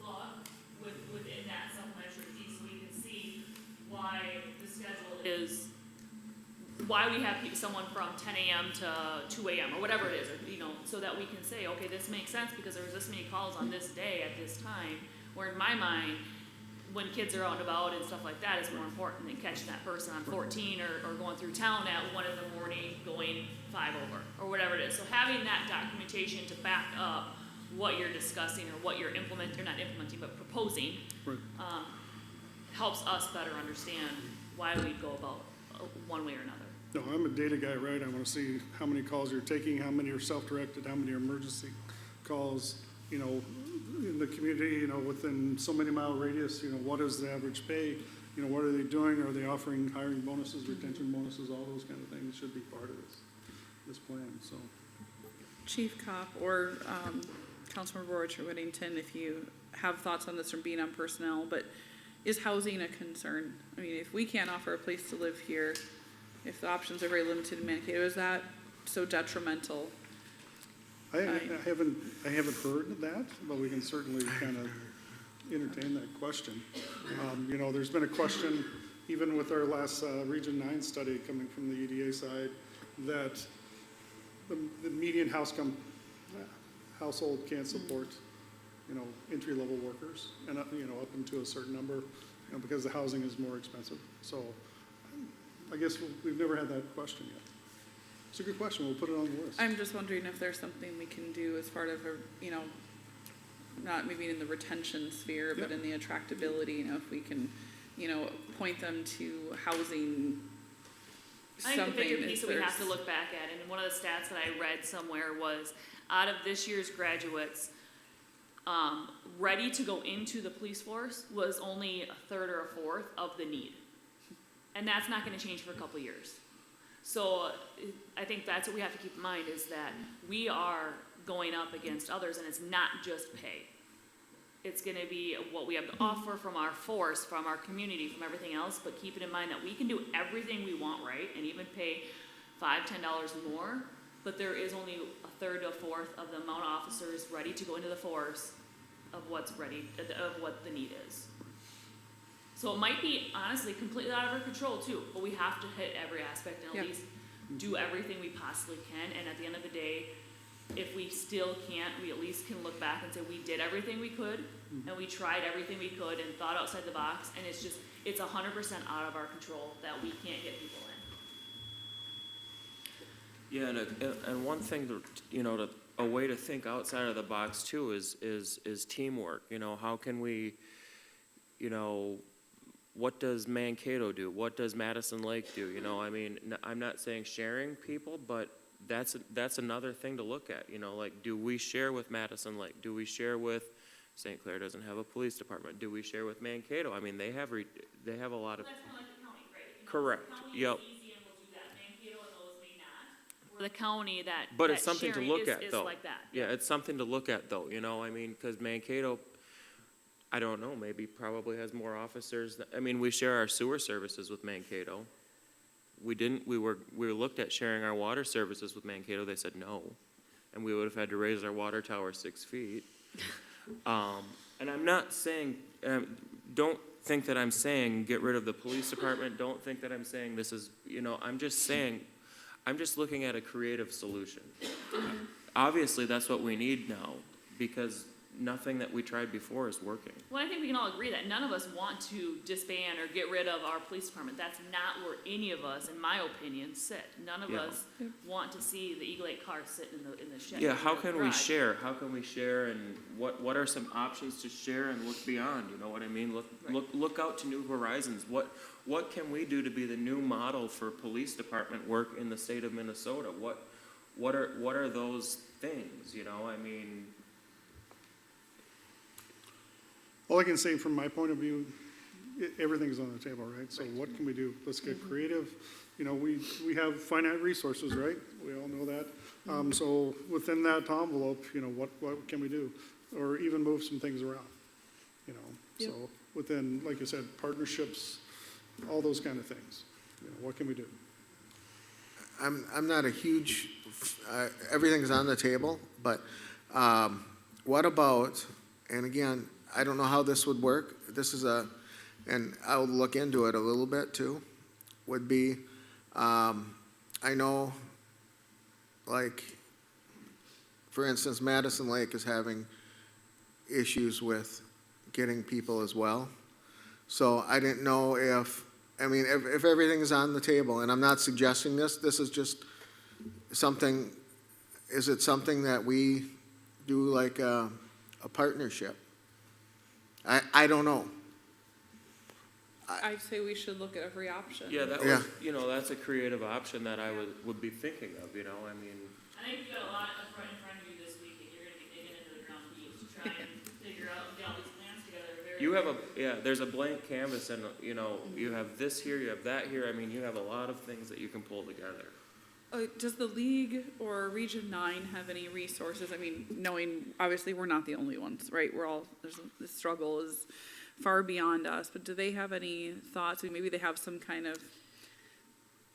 log within that supplementary piece, so we can see why the schedule is, why we have someone from 10 a.m. to 2 a.m. or whatever it is, or, you know, so that we can say, okay, this makes sense because there was this many calls on this day at this time, where in my mind, when kids are out and about and stuff like that is more important than catching that person on 14 or going through town at 1 in the morning going 5 over, or whatever it is. So having that documentation to back up what you're discussing or what you're implementing, or not implementing, but proposing, Right. helps us better understand why we'd go about one way or another. No, I'm a data guy, right? I want to see how many calls you're taking, how many are self-directed, how many are emergency calls, you know, in the community, you know, within so many mile radius, you know, what is the average pay? You know, what are they doing? Are they offering hiring bonuses, retention bonuses, all those kind of things should be part of this plan, so. Chief Cop or Councilmember Borich or Whittington, if you have thoughts on this from being on personnel, but is housing a concern? I mean, if we can't offer a place to live here, if the options are very limited in Mankato, is that so detrimental? I haven't heard that, but we can certainly kind of entertain that question. You know, there's been a question, even with our last Region 9 study coming from the EDA side, that the median household can't support, you know, entry-level workers, and you know, up into a certain number, you know, because the housing is more expensive. So I guess we've never had that question yet. It's a good question. We'll put it on the list. I'm just wondering if there's something we can do as part of a, you know, not maybe in the retention sphere, but Yeah. in the attractability, you know, if we can, you know, point them to housing. I think the bigger something piece is that we have to there's- look back at, and one of the stats that I read somewhere was, out of this year's graduates, ready to go into the police force was only a third or a fourth of the need. And that's not gonna change for a couple of years. So I think that's what we have to keep in mind, is that we are going up against others, and it's not just pay. It's gonna be what we have to offer from our force, from our community, from everything else, but keep it in mind that we can do everything we want, right? And even pay $5, $10 more, but there is only a third to a fourth of the amount of officers ready to go into the force of what's ready, of what the need is. So it might be honestly completely out of our control too, but we have to hit every aspect and Yeah. at least do everything we possibly can, and at the end of the day, if we still can't, we at least can look back and say we did everything we could, and we tried everything we could and thought outside the box, and it's 100% out of our control that we can't get people in. Yeah, and one thing to, you know, a way to think outside of the box too is teamwork. You know, how can we, you know, what does Mankato do? What does Madison Lake do? You know, I mean, I'm not saying sharing people, but that's another thing to look at. You know, like, do we share with Madison Lake? Do we share with St. Clair? Doesn't have a police department. Do we share with Mankato? I mean, they have a lot of. That's kind of like the county, right? If you know, Correct. the county Yep. is easy and will do that. Mankato and those may not. Where the county that But that it's something to sharing look at, is though. like that. Yeah, it's something to look at, though, you know, I mean, because Mankato, I don't know, maybe probably has more officers. I mean, we share our sewer services with Mankato. We didn't, we were looked at sharing our water services with Mankato, they said no. And we would have had to raise our water tower 6 feet. And I'm not saying, don't think that I'm saying get rid of the police department, don't think that I'm saying this is, you know, I'm just saying, I'm just looking at a creative solution. Obviously, that's what we need now, because nothing that we tried before is working. Well, I think we can all agree that none of us want to disband or get rid of our police department. That's not where any of us, in my opinion, sit. None of Yeah. us want to see the Eagle 8 car sitting in the shed. Yeah, how in the can we garage. share? How can we share, and what are some options to share and look beyond, you know what I mean? Look out to new horizons. What can we do to be the new model for police department work in the state of Minnesota? What are those things, you know, I mean? All I can say from my point of view, everything's on the table, right? So what can we do? Let's get creative. You know, we have finite resources, right? We all know that. So within that envelope, you know, what can we do? Or even move some things around, you know? Yep. So within, like you said, partnerships, all those kind of things. You know, what can we do? I'm not a huge, everything's on the table, but what about, and again, I don't know how this would work. This is and I'll look into it a little bit too, would be, I know, like, for instance, Madison Lake is having issues with getting people as well. So I didn't know if, I mean, if everything's on the table, and I'm not suggesting this, this is just something, is it something that we do like a partnership? I don't know. I'd say we should look at every option. Yeah, that Yeah. was, you know, that's a creative option that I would be thinking of, you know, I mean, I think you got a lot in front of you this week, and you're gonna be digging into the ground deep to try and figure out and get all these plans together very. you have there's a blank canvas and, you know, you have this here, you have that here, I mean, you have a lot of things that you can pull together. Does the league or Region 9 have any resources? I mean, knowing, obviously, we're not the only ones, right? We're all, the struggle is far beyond us, but do they have any thoughts? I mean, maybe they have some kind of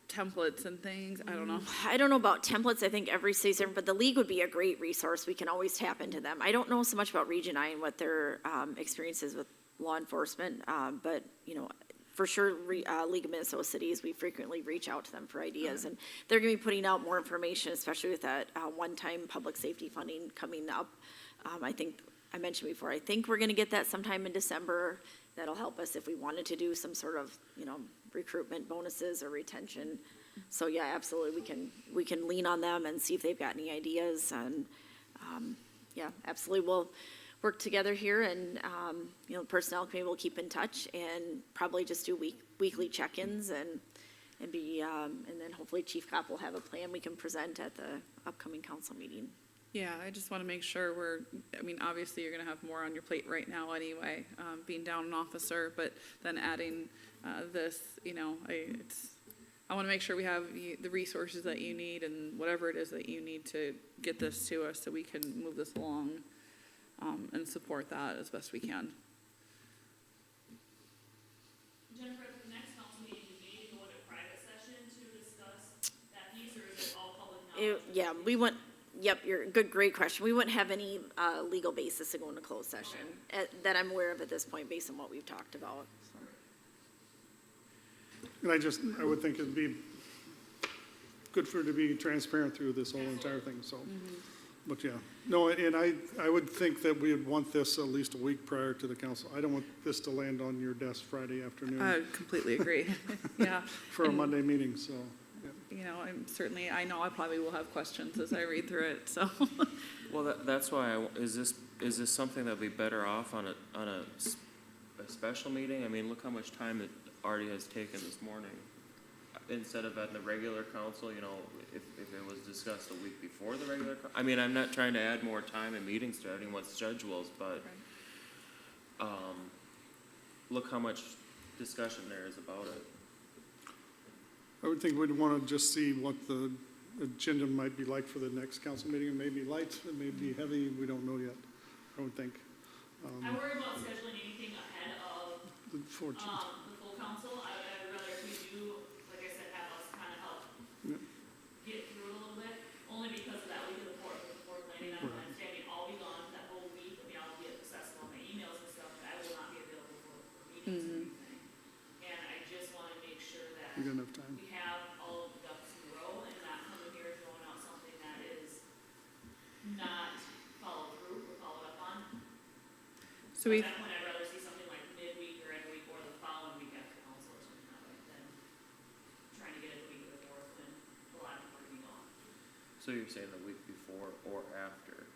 templates and things, I don't know. I don't know about templates, I think every city's different, but the league would be a great resource, we can always tap into them. I don't know so much about Region 9, what their experiences with law enforcement, but, you know, for sure, League of Minnesota Cities, we frequently reach out to them for ideas, and they're gonna be putting out more information, especially with that one-time public safety funding coming up. I think, I mentioned before, I think we're gonna get that sometime in December. That'll help us if we wanted to do some sort of, you know, recruitment bonuses or retention. So, yeah, absolutely, we can lean on them and see if they've got any ideas, and, yeah, absolutely, we'll work together here, and, you know, the personnel committee will keep in touch, and probably just do weekly check-ins, and be, and then hopefully Chief Kopp will have a plan we can present at the upcoming council meeting. Yeah, I just want to make sure I mean, obviously, you're going to have more on your plate right now anyway, being down an officer, but then adding this, you know, I want to make sure we have the resources that you need and whatever it is that you need to get this to us so we can move this along and support that as best we can. Jennifer, at the next council meeting, you may go into private session to discuss that piece, or is it all public knowledge? Yeah, great question. We wouldn't have any legal basis to go into closed session that I'm aware of at this point, based on what we've talked about. So. And I would think it'd be good for it to be transparent through this whole entire thing, so. But yeah, no, and I would think that we would want this at least a week prior to the council. I don't want this to land on your desk Friday afternoon I completely agree. Yeah. for a Monday meeting, so. Yeah. You know, I know I probably will have questions as I read through it, so. Well, that's why, is this something that'd be better off on a special meeting? I mean, look how much time it already has taken this morning. Instead of at the regular council, you know, if it was discussed a week before the regular, I mean, I'm not trying to add more time and meetings to anyone's schedules, but, look how much discussion there is about it. I would think we'd want to just see what the agenda might be like for the next council meeting. It may be light, it may be heavy, we don't know yet, I would think. I worry about scheduling anything ahead of, The 14th. the full council. I would rather if we do, like I said, have us kind of help Yeah. get through it a little bit, only because of that week of the fourth, with the fourth landing on Right. Wednesday. I mean, I'll be gone that whole week. I mean, I'll be accessible on my emails and stuff, but I will not be available for meetings or anything. And I just want to make sure that We don't have time. we have all of the ducks in a row and not coming here throwing out something that is not followed through or followed up on. So we, At that point, I'd rather see something like midweek or end week or the following week after council or something that way than trying to get it the week of the fourth when a lot of people are gonna be gone. So you're saying the week before or after?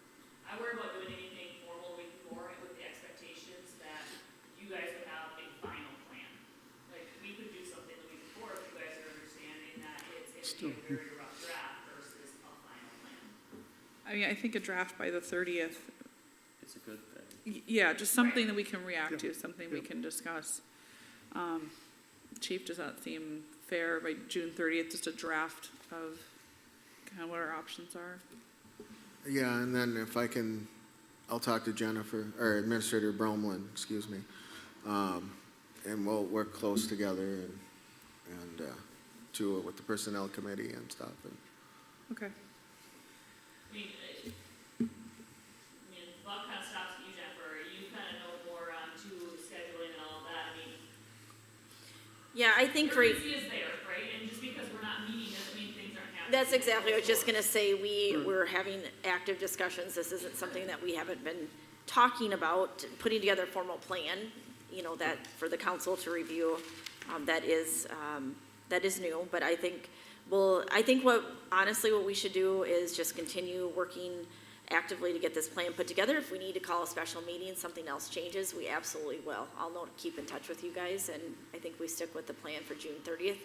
I worry about doing anything formal the week before with the expectations that you guys would have a final plan. Like, we could do something the week before if you guys are understanding that it's gonna be a very rough draft versus a final plan. I mean, I think a draft by the 30th, It's a good thing. yeah, just something that we can react Yeah. to, something we Yeah. can discuss. Chief, does that seem fair by June 30th, just a draft of kind of what our options are? Yeah, and then if I can, I'll talk to Jennifer, or Administrator Bromlin, excuse me. And we'll work close together and to with the personnel committee and stuff. And Okay. I mean, buck kind of stops at you, Jennifer. You kind of know more on scheduling and all of that. I mean, Yeah, I think right. urgency is there, right? And just because we're not meeting doesn't mean things aren't happening. That's exactly, I was just gonna say, we're having active discussions, this isn't something that we haven't been talking about, putting together a formal plan you know, that for the council to review, that is new, but I think, honestly, what we should do is just continue working actively to get this plan put together. If we need to call a special meeting, something else changes, we absolutely will. I'll keep in touch with you guys, and I think we stick with the plan for June 30th.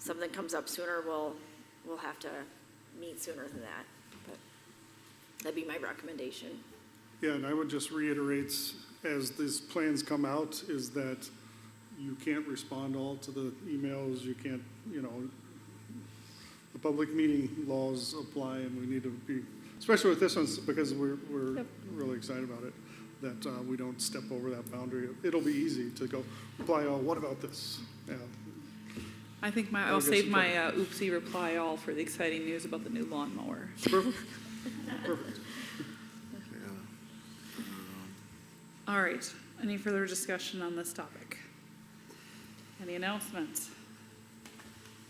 Something comes up sooner, we'll have to meet sooner than that, but that'd be my recommendation. Yeah, and I would just reiterate, as these plans come out, is that you can't respond all to the emails, you can't, you know, the public meeting laws apply, and we need to be, especially with this one, because we're really excited about it, that we don't step over that boundary. It'll be easy to go, reply all, what about this? Yeah, I think I'll I'll get save some my oopsie reply all for the exciting news about the new lawnmower. perfect, perfect. All right, any further discussion on this topic? Any announcements?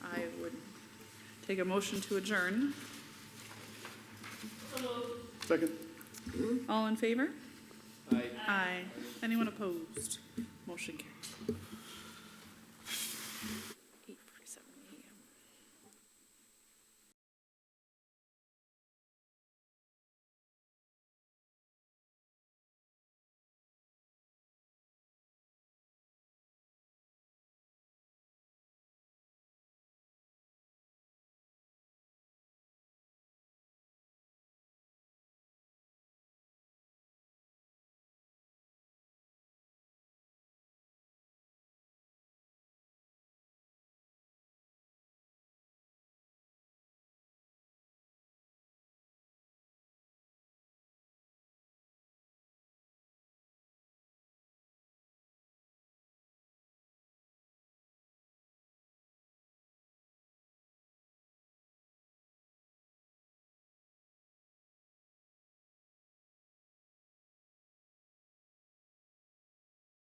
I would take a motion to adjourn. Second. All in favor? Aye. Aye. Anyone opposed? Motion carries.